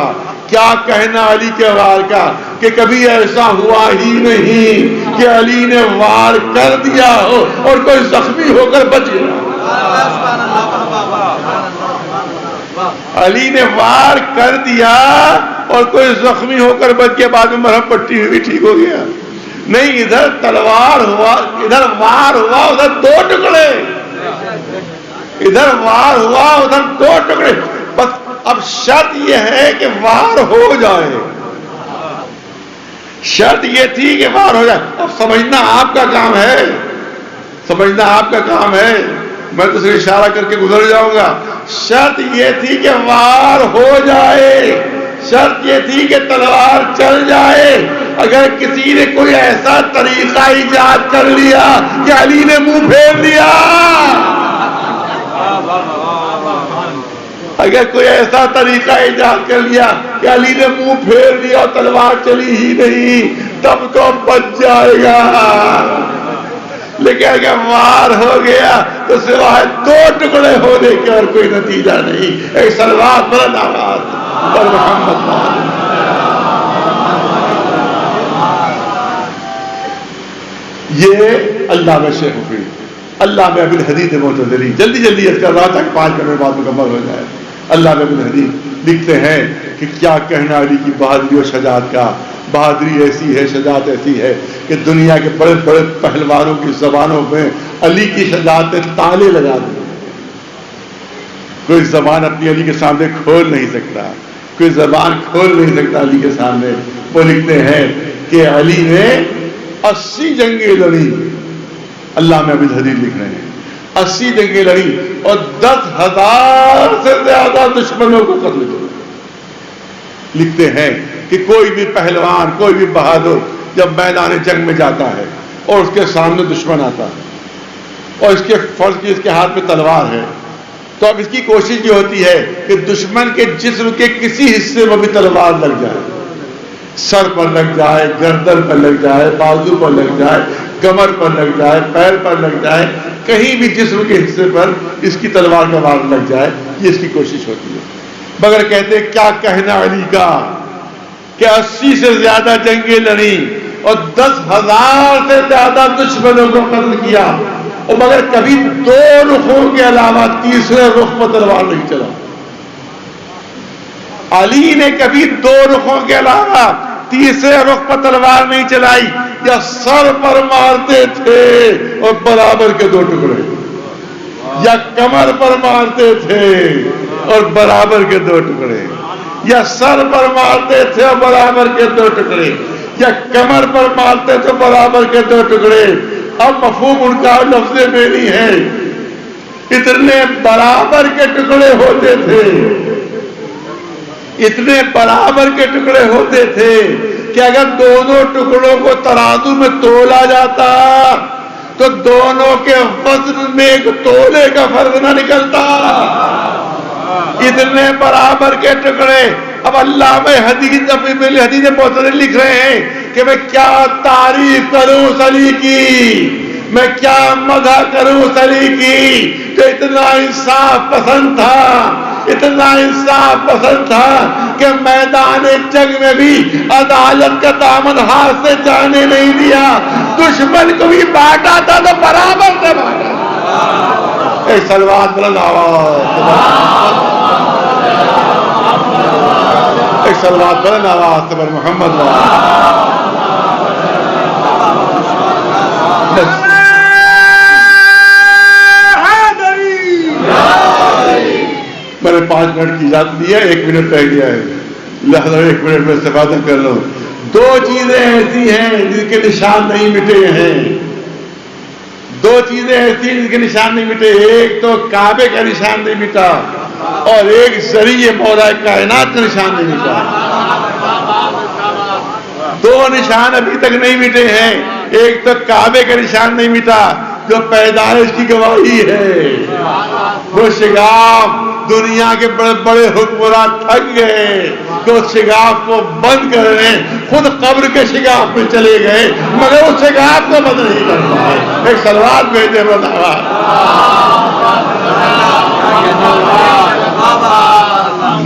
A: کیا کہنا علی کے وار کا، کہ کبھی ایسا ہوا ہی نہیں کہ علی نے وار کر دیا ہو اور کوئی زخمی ہو کر بچ گیا. علی نے وار کر دیا اور کوئی زخمی ہو کر بچ گیا، بعد میں مرہم پٹی ہوئی ٹھیک ہو گیا. نہیں، ادھر تلوار ہوا، ادھر وار ہوا، ادھر 2 ٹکڑے. ادھر وار ہوا، ادھر 2 ٹکڑے. بس اب شرط یہ ہے کہ وار ہو جائے. شرط یہ تھی کہ وار ہو جائے. اب سمجھنا آپ کا کام ہے، سمجھنا آپ کا کام ہے، میں تو صرف اشارہ کر کے گزر جاؤں گا. شرط یہ تھی کہ وار ہو جائے، شرط یہ تھی کہ تلوار چل جائے. اگر کسی نے کوئی ایسا طریقہ ایجاد کر لیا کہ علی نے منہ پھیر لیا، اگر کوئی ایسا طریقہ ایجاد کر لیا کہ علی نے منہ پھیر لیا اور تلوار چلی ہی نہیں، تب تو بچ جائے گا. لیکن اگر وار ہو گیا تو سوائے 2 ٹکڑے ہونے کے اور کوئی نتیجہ نہیں. ایک صلوات بلند آواز پر محمد. یہ اللہ میں شیخ فرید، اللہ میں ابن حدید معتزلی. جلدی جلدی اس کا رات تک 5 منٹ بعد مکمل ہو جائے. اللہ میں ابن حدید لکھتے ہیں کہ کیا کہنا علی کی بہادری و شجاعت کا. بہادری ایسی ہے، شجاعت ایسی ہے کہ دنیا کے بڑے بڑے پہلوانوں کی زبانوں میں علی کی شجاعت تالے لگا دی. کوئی زبان اپنی علی کے سامنے کھول نہیں سکتا، کوئی زبان کھول نہیں سکتا علی کے سامنے. وہ لکھتے ہیں کہ علی نے 80 جنگیں لڑی. اللہ میں ابن حدید لکھ رہے ہیں 80 جنگیں لڑی اور 10,000 سے زیادہ دشمنوں کو قتل کیا. لکھتے ہیں کہ کوئی بھی پہلوان، کوئی بھی بہادر جب میدان جنگ میں جاتا ہے اور اس کے سامنے دشمن آتا ہے اور اس کے فرض کی اس کے ہاتھ میں تلوار ہے، تو اب اس کی کوشش یہ ہوتی ہے کہ دشمن کے جسم کے کسی حصے میں بھی تلوار لگ جائے. سر پر لگ جائے، گردن پر لگ جائے، بازو پر لگ جائے، کمر پر لگ جائے، پیر پر لگ جائے، کہیں بھی جسم کے حصے پر اس کی تلوار کا وار لگ جائے. یہ اس کی کوشش ہوتی ہے. مگر کہتے کیا کہنا علی کا کہ 80 سے زیادہ جنگیں لڑی اور 10,000 سے زیادہ دشمنوں کو قتل کیا، اور مگر کبھی 2 رخوں کے علاوہ تیسرے رخ پر تلوار نہیں چلا. علی نے کبھی 2 رخوں کے علاوہ تیسرے رخ پر تلوار نہیں چلائی. یا سر پر مارتے تھے اور برابر کے 2 ٹکڑے، یا کمر پر مارتے تھے اور برابر کے 2 ٹکڑے، یا سر پر مارتے تھے اور برابر کے 2 ٹکڑے، یا کمر پر مارتے تھے برابر کے 2 ٹکڑے. اب مفہوم ان کا لفظ میری ہے، اتنے برابر کے ٹکڑے ہوتے تھے، اتنے برابر کے ٹکڑے ہوتے تھے کہ اگر دونوں ٹکڑوں کو ترازو میں تولا جاتا تو دونوں کے وزن میں 1 تولے کا فرق نہ نکلتا. اتنے برابر کے ٹکڑے. اب علامہ حدیث ابن حدید معتزلی لکھ رہے ہیں کہ میں کیا تعریف کروں علی کی، میں کیا مدح کروں علی کی، کہ اتنا انصاف پسند تھا، اتنا انصاف پسند تھا کہ میدان جنگ میں بھی عدالت کا دامن ہاتھ سے جانے نہیں دیا. دشمن کو بھی بانٹا تھا تو برابر سے بانٹا. ایک صلوات بلند آواز، ایک صلوات بلند آواز پر محمد. میں نے 5 منٹ کی اجازت دی ہے، 1 منٹ رہ گیا ہے، لہذا 1 منٹ میں استفادہ کر لوں. 2 چیزیں ایسی ہیں جن کے نشان نہیں مٹے ہیں. 2 چیزیں ایسی ہیں جن کے نشان نہیں مٹے. ایک تو کعبے کا نشان نہیں مٹا اور ایک ذریعے مولا کائنات کا نشان نہیں مٹا. 2 نشان ابھی تک نہیں مٹے ہیں. ایک تو کعبے کا نشان نہیں مٹا جو پیدائش کی گواہی ہے. وہ شگاف دنیا کے بڑے بڑے حکمران تھک گئے کہ اس شگاف کو بند کرنے خود قبر کے شگاف میں چلے گئے مگر اس شگاف کو بند نہیں کر پائے. ایک صلوات بھیجے بتاوا.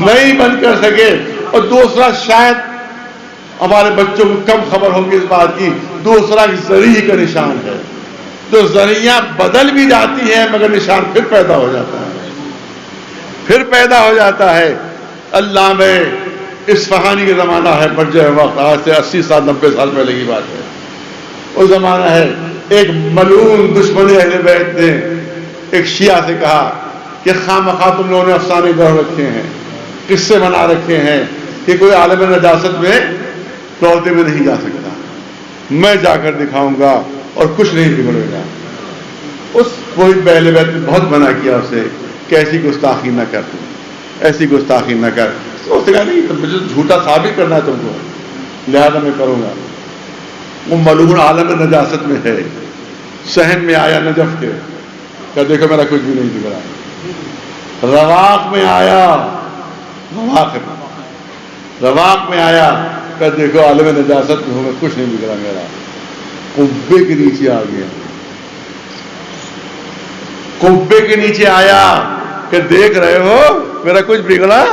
A: نہیں بند کر سکے. اور دوسرا شاید ہمارے بچوں کو کم خبر ہوگی اس بات کی، دوسرا ذریعے کا نشان ہے. جو ذریعہ بدل بھی جاتی ہے مگر نشان پھر پیدا ہو جاتا ہے، پھر پیدا ہو جاتا ہے. اللہ میں اصفہانی کا زمانہ ہے، برجہ وقت آج سے 80 سال 90 سال پہلے کی بات ہے. وہ زمانہ ہے، ایک ملعون دشمن اہل بیت نے ایک شیعہ سے کہا کہ خامخواہ تم لوگوں نے افسانے گڑھ رکھے ہیں، قصے بنا رکھے ہیں کہ کوئی عالم نجاست میں روضے میں نہیں جا سکتا. میں جا کر دکھاؤں گا اور کچھ نہیں بگڑے گا. اس وہی پہلے بیت نے بہت منع کیا اسے کہ ایسی گستاخی نہ کر, ایسی گستاخی نہ کر. اس نے نہیں مجھے جھوٹا ثابت کرنا ہے تم کو, لہذا میں کروں گا. وہ ملعون عالم نجاست میں ہے, صحن میں آیا نجف کے, کہ دیکھو میرا کچھ بھی نہیں بگڑا. رواق میں آیا, رواق میں آیا کہ دیکھو عالم نجاست میں ہوں, کچھ نہیں بگڑا میرا. قبے کے نیچے آ گیا, قبے کے نیچے آیا کہ دیکھ رہے ہو میرا کچھ بگڑا.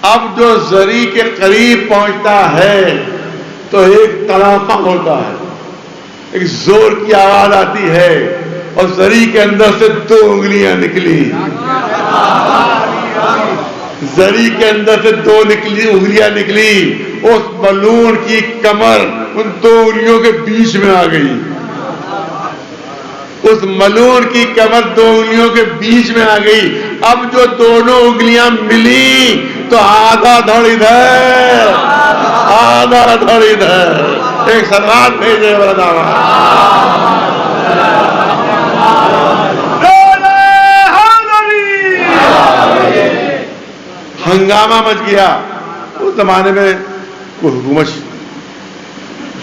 A: اب جو زری کے قریب پہنچتا ہے تو ایک تڑاپا ہوتا ہے, ایک زور کی آواز آتی ہے, اور زری کے اندر سے 2 انگلیاں نکلی. زری کے اندر سے 2 انگلیاں نکلی. اس ملعون کی کمر ان 2 انگلیوں کے بیچ میں آ گئی. اس ملعون کی کمر 2 انگلیوں کے بیچ میں آ گئی. اب جو دونوں انگلیاں ملی تو آدھا دھڑ ادھر, آدھا دھڑ ادھر. ایک سلوات بھیجے برداوا. ہنگامہ مچ گیا. اس زمانے میں کوئی حکومت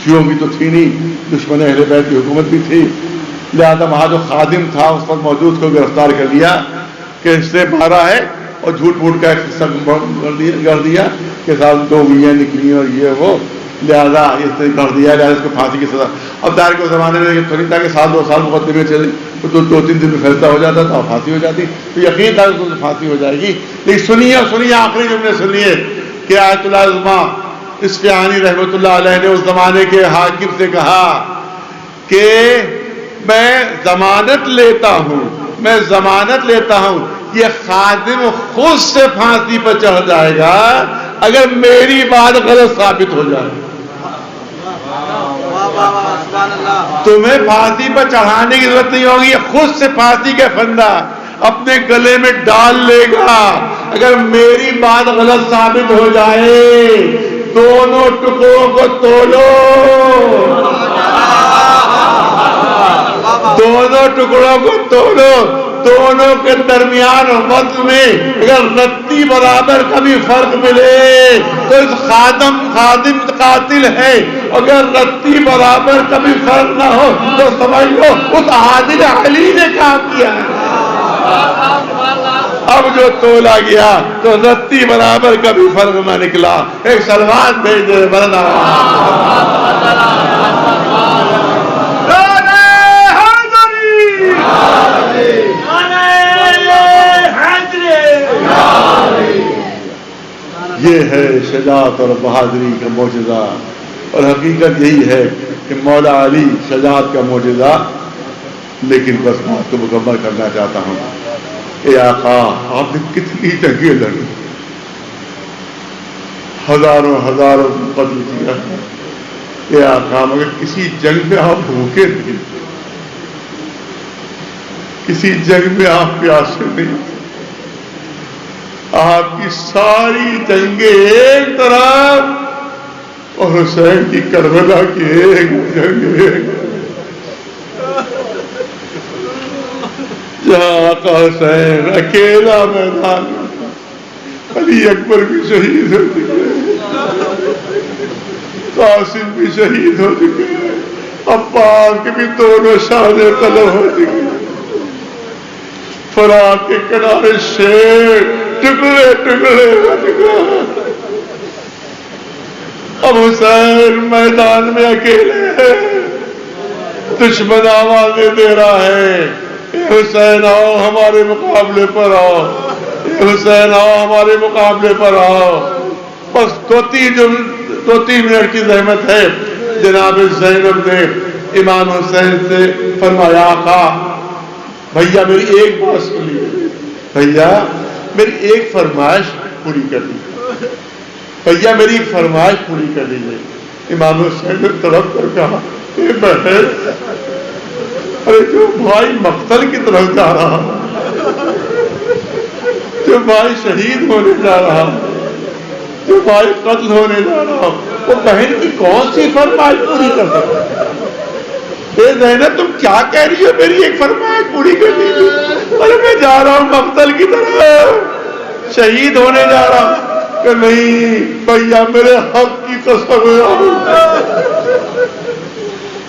A: شیعوں کی تو تھی نہیں, دشمن اہل بیت کی حکومت بھی تھی. لہذا وہاں جو خادم تھا اس وقت موجود کو گرفتار کر لیا کہ اس سے مارا ہے, اور جھوٹ موٹ کا کر دیا کہ ساتھ 2 انگلیاں نکلی اور یہ وہ, لہذا اس سے کر دیا, لہذا اس کو پھانسی کی سزا. اب دار کے زمانے میں یہ تھوڑی تھا کہ 1-2 سال مقدمے چلے تو 2-3 دن میں فیصلہ ہو جاتا تھا اور پھانسی ہو جاتی, تو یقین تھا کہ پھانسی ہو جائے گی. لیکن سنیے آخری جملے سنیے کہ آیت اللہ عظمیٰ اصفہانی رحمۃ اللہ علیہ نے اس زمانے کے حاکم سے کہا کہ میں ضمانت لیتا ہوں یہ خادم خود سے پھانسی پر چڑھ جائے گا اگر میری بات غلط ثابت ہو جائے. تمہیں پھانسی پر چڑھانے کی ضرورت نہیں ہوگی, خود سے پھانسی کا پھندا اپنے گلے میں ڈال لے گا اگر میری بات غلط ثابت ہو جائے. دونوں ٹکڑوں کو تولو, دونوں ٹکڑوں کو تولو, دونوں کے درمیان وزن میں اگر رتی برابر کا بھی فرق ملے تو اس خادم قاتل ہے, اگر رتی برابر کا بھی فرق نہ ہو تو سمجھ لو اس عادل علی نے کام کیا ہے. اب جو تولا گیا تو رتی برابر کا بھی فرق نہ نکلا. ایک سلوات بھیج دے ورنہ. یہ ہے شجاعت اور بہادری کا معجزہ, اور حقیقت یہی ہے کہ مولا علی شجاعت کا معجزہ. لیکن بس بات کو مکمل کرنا چاہتا ہوں. اے آقا, آپ نے کتنی جنگیں لڑی, ہزاروں قتل کیا. اے آقا, مگر کسی جنگ میں آپ بھوکے نہیں, کسی جنگ میں آپ پیاسے نہیں. آپ کی ساری جنگیں ایک طرف اور حسین کی کربلا کی ایک جنگ ایک. جہاں آقا حسین اکیلا میدان, علی اکبر بھی شہید ہو چکے, قاسم بھی شہید ہو چکے, عباس کے بھی دونوں شانے طلب ہو چکے. فرات کے کنارے شیر ٹکڑے ہو چکے. اب حسین میدان میں اکیلے ہیں, دشمن آوازیں دے رہا ہے, حسین آؤ ہمارے مقابلے پر آؤ, حسین آؤ ہمارے مقابلے پر آؤ. بس 2-3 منٹ کی زحمت ہے. جناب زینب نے امام حسین سے فرمایا, آقا بھیا میری ایک بات سنیے, بھیا میری ایک فرمائش پوری کر دیجیے, بھیا میری ایک فرمائش پوری کر دیجیے. امام حسین نے تڑپ کر کہا, اے بہن, ارے جو بھائی مقتل کی طرف جا رہا, جو بھائی شہید ہونے جا رہا, جو بھائی قتل ہونے جا رہا, وہ بہن کی کون سی فرمائش پوری کر سکتا ہے؟ اے زینب تم کیا کہہ رہی ہو میری ایک فرمائش پوری کر دیجیے؟ ارے میں جا رہا ہوں مقتل کی طرف، شہید ہونے جا رہا ہوں۔ کہ نہیں بھیا میرے حق کی قسم ہے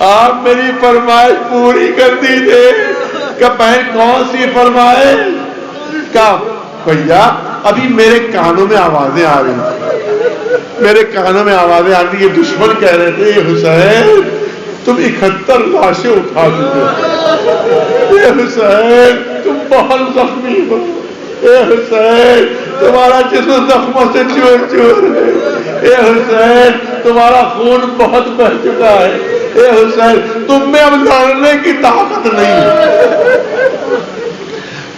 A: آپ میری فرمائش پوری کر دیجیے۔ کہ بہن کون سی فرمائش؟ کہا بھیا ابھی میرے کانوں میں آوازیں آ رہی تھی، میرے کانوں میں آوازیں آ رہی، یہ دشمن کہہ رہے تھے حسین تم 71 لاشیں اٹھا چکے، اے حسین تم بہت زخمی ہو، اے حسین تمہارا جسم زخموں سے چور چور ہے، اے حسین تمہارا خون بہت بہہ چکا ہے، اے حسین تم میں اب لڑنے کی طاقت نہیں ہے،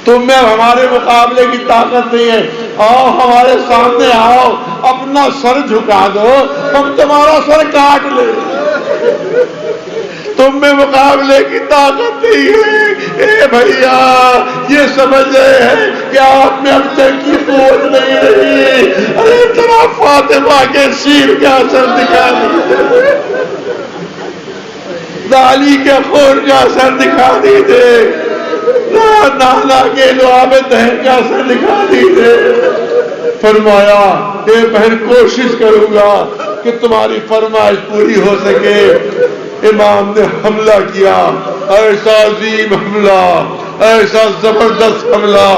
A: تم میں ہمارے مقابلے کی طاقت نہیں ہے، آؤ ہمارے سامنے آؤ، اپنا سر جھکا دو، ہم تمہارا سر کاٹ لیں، تم میں مقابلے کی طاقت نہیں ہے۔ اے بھیا یہ سمجھ رہے ہیں کہ آپ میں اب تک کی قوت نہیں رہی، ارے ترا فاطمہ کے سیر کا اثر دکھا دیجیے، علی کے خون کا اثر دکھا دیجیے، نانا کے لعاب دہن کا اثر دکھا دیجیے۔ فرمایا اے بہن کوشش کروں گا کہ تمہاری فرمائش پوری ہو سکے۔ امام نے حملہ کیا، ایسا عظیم حملہ، ایسا زبردست حملہ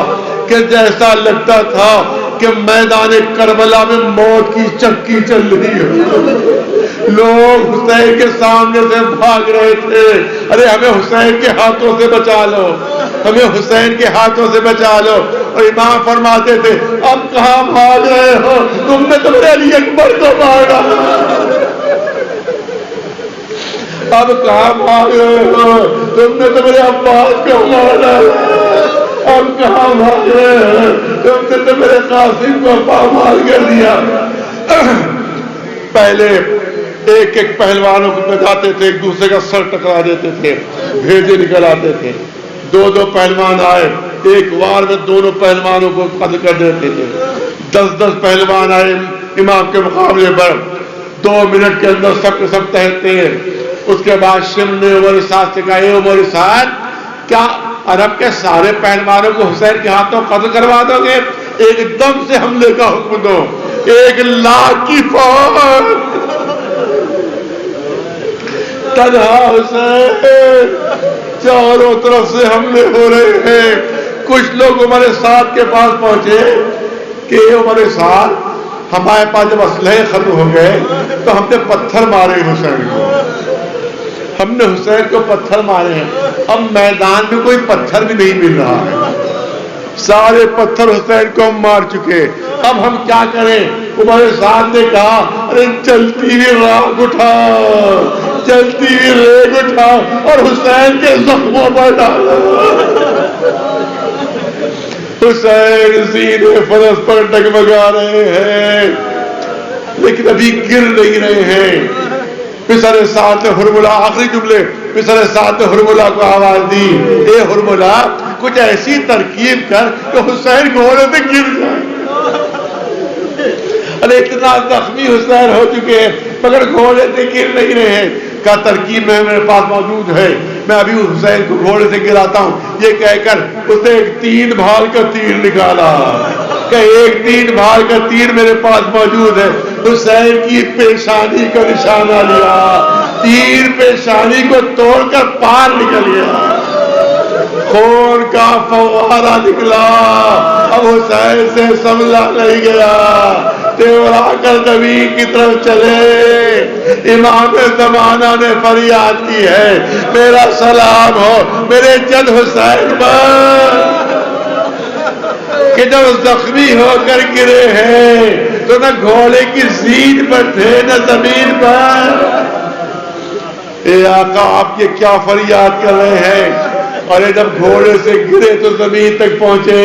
A: کہ جیسا لگتا تھا کہ میدان کربلا میں موت کی چکی چل رہی ہو، لوگ حسین کے سامنے سے بھاگ رہے تھے، ارے ہمیں حسین کے ہاتھوں سے بچا لو، ہمیں حسین کے ہاتھوں سے بچا لو، اور امام فرماتے تھے اب کہاں بھاگ رہے ہو، تم نے تو میرے علی اکبر کو مارا، اب کہاں بھاگ رہے ہو، تم نے تو میرے عباس کو مارا، اب کہاں بھاگ رہے ہو، تم نے تو میرے قاسم کو پامال کر دیا۔ پہلے ایک ایک پہلوانوں کو بجاتے تھے، ایک دوسرے کا سر ٹکرا دیتے تھے، بھیجے نکل آتے تھے، دو دو پہلوان آئے، ایک وار میں دونوں پہلوانوں کو قتل کر دیتے تھے، 10 پہلوان آئے امام کے مقابلے پر، 2 منٹ کے اندر سب کے سب تہتے ہیں۔ اس کے بعد شم نے عمر سعد سے کہا اے عمر سعد کیا عرب کے سارے پہلوانوں کو حسین کے ہاتھوں قتل کروا دو گے؟ ایک دم سے حملے کا حکم دو، 1 لاکھ کی فوج، تنہا حسین، چاروں طرف سے حملے ہو رہے ہیں۔ کچھ لوگ عمر سعد کے پاس پہنچے کہ عمر سعد ہمارے پاس جب اسلحے ختم ہو گئے تو ہم نے پتھر مارے حسین کو، ہم نے حسین کو پتھر مارے ہیں، اب میدان میں کوئی پتھر بھی نہیں مل رہا ہے، سارے پتھر حسین کو ہم مار چکے، اب ہم کیا کریں؟ عمر سعد نے کہا ارے چلتی ہوئی راگ اٹھا، چلتی ہوئی ریگ اٹھا اور حسین کے زخموں پر ڈالا۔ حسین سینے فرس پر ڈگمگا رہے ہیں لیکن ابھی گر نہیں رہے ہیں۔ پسر سعد نے حرملہ، آخری جملے، پسر سعد نے حرملہ کو آواز دی اے حرملہ کچھ ایسی ترکیب کر کہ حسین گھوڑے سے گر جائے۔ ارے اتنا زخمی حسین ہو چکے ہیں مگر گھوڑے سے گر نہیں رہے ہیں۔ کا ترکیب میں میرے پاس موجود ہے، میں ابھی حسین کو گھوڑے سے گراتا ہوں، یہ کہہ کر اس نے ایک 3 بھال کا تیر نکالا کہ ایک 3 بھال کا تیر میرے پاس موجود ہے، حسین کی پیشانی کا نشانہ لیا، تیر پیشانی کو توڑ کر پار نکل گیا، خون کا فوارہ نکلا، اب حسین سے سنبھلا نہیں گیا، تیورا کر زمین کی طرف چلے۔ امام زمانہ نے فریاد کی ہے میرا سلام ہو میرے جد حسین پر کہ جب زخمی ہو کر گرے ہیں تو نہ گھوڑے کی زین پر تھے نہ زمین پر۔ اے آقا آپ یہ کیا فریاد کر رہے ہیں؟ اور جب گھوڑے سے گرے تو زمین تک پہنچے،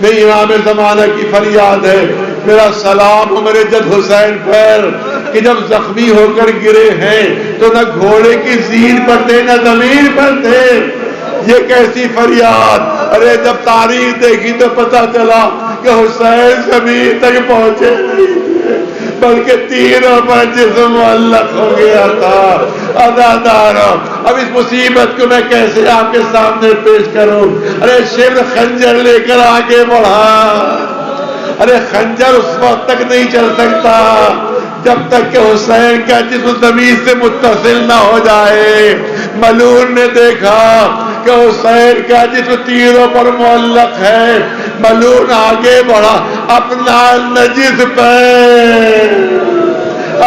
A: نہیں امام زمانہ کی فریاد ہے میرا سلام ہو میرے جد حسین پر کہ جب زخمی ہو کر گرے ہیں تو نہ گھوڑے کی زین پر تھے نہ زمین پر تھے۔ یہ کیسی فریاد؟ ارے جب تاریخ دیکھی تو پتا چلا کہ حسین زمین تک پہنچے نہیں، بلکہ تیروں پر جسم معلق ہو گیا تھا۔ عزاداروں، اب اس مصیبت کو میں کیسے آپ کے سامنے پیش کروں؟ ارے شبر خنجر لے کر آگے بڑھا۔ ارے خنجر اس وقت تک نہیں چل سکتا جب تک کہ حسین کا جسم زمین سے متصل نہ ہو جائے۔ ملعون نے دیکھا کہ حسین کا جسم تیروں پر معلق ہے۔ ملعون آگے بڑھا، اپنا نجس پیر،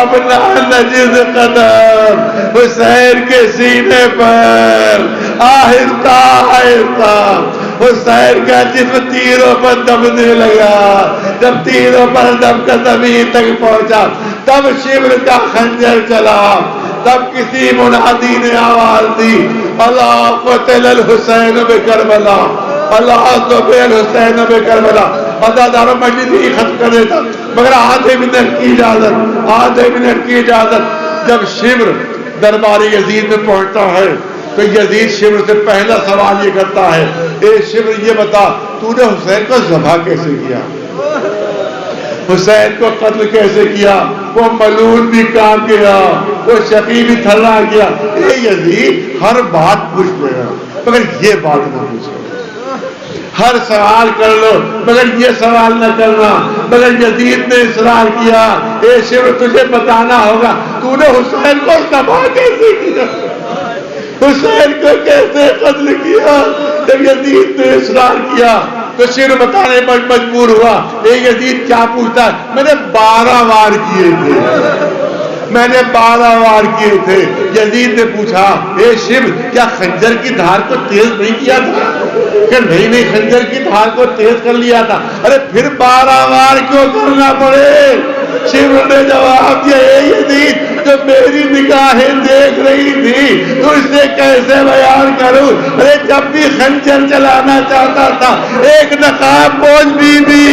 A: اپنا نجس قدم حسین کے سینے پر آہستہ آہستہ حسین کا جسم تیروں پر دبنے لگا۔ جب تیروں پر دب کر زمین تک پہنچا تب شبر کا خنجر چلا۔ تب کسی منادی نے آواز دی، اللہ قتل الحسین بکربلا، اللہ قتل الحسین بکربلا۔ عزاداروں مجلس ہی ختم کر دیتا مگر آدھے منٹ کی اجازت، آدھے منٹ کی اجازت۔ جب شبر دربار یزید میں پہنچتا ہے تو یزید شبر سے پہلا سوال یہ کرتا ہے، اے شبر یہ بتا تو نے حسین کو ذبح کیسے کیا؟ حسین کو قتل کیسے کیا؟ وہ ملعون بھی کام کیا، وہ شقی بھی تھلا کیا۔ اے یزید ہر بات پوچھ لینا مگر یہ بات نہ پوچھو، ہر سوال کر لو مگر یہ سوال نہ کرنا۔ مگر یزید نے اصرار کیا، اے شبر تجھے بتانا ہوگا تو نے حسین کو ذبح کیسے کیا، حسین کو کیسے قتل کیا؟ جب یزید نے اصرار کیا تو شبر بتانے پر مجبور ہوا۔ اے یزید کیا پوچھتا ہے؟ میں نے 12 وار کیے تھے، میں نے 12 وار کیے تھے۔ یزید نے پوچھا، اے شبر کیا خنجر کی دھار کو تیز نہیں کیا تھا؟ کہ نہیں خنجر کی دھار کو تیز کر لیا تھا۔ ارے پھر 12 وار کیوں کرنا پڑے؟ شبر نے جواب دیا، اے یزید جو میری نگاہیں دیکھ رہی تھی تو اسے کیسے بیان کروں؟ ارے جب بھی خنجر چلانا چاہتا تھا ایک نقاب پوش بی بی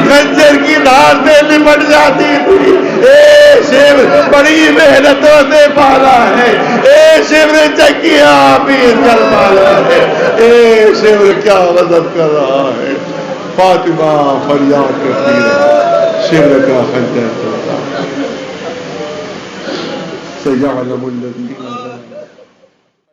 A: خنجر کی دھار سے لپٹ جاتی تھی۔ اے شبر بڑی محنتوں سے پالا ہے، اے شبر چکیا پیر کر پالا ہے۔ اے شبر کیا غضب کر رہا ہے۔ فاطمہ فریاد کرتی ہے، شبر کا خنجر چلتا ہے۔ سيعلم الذين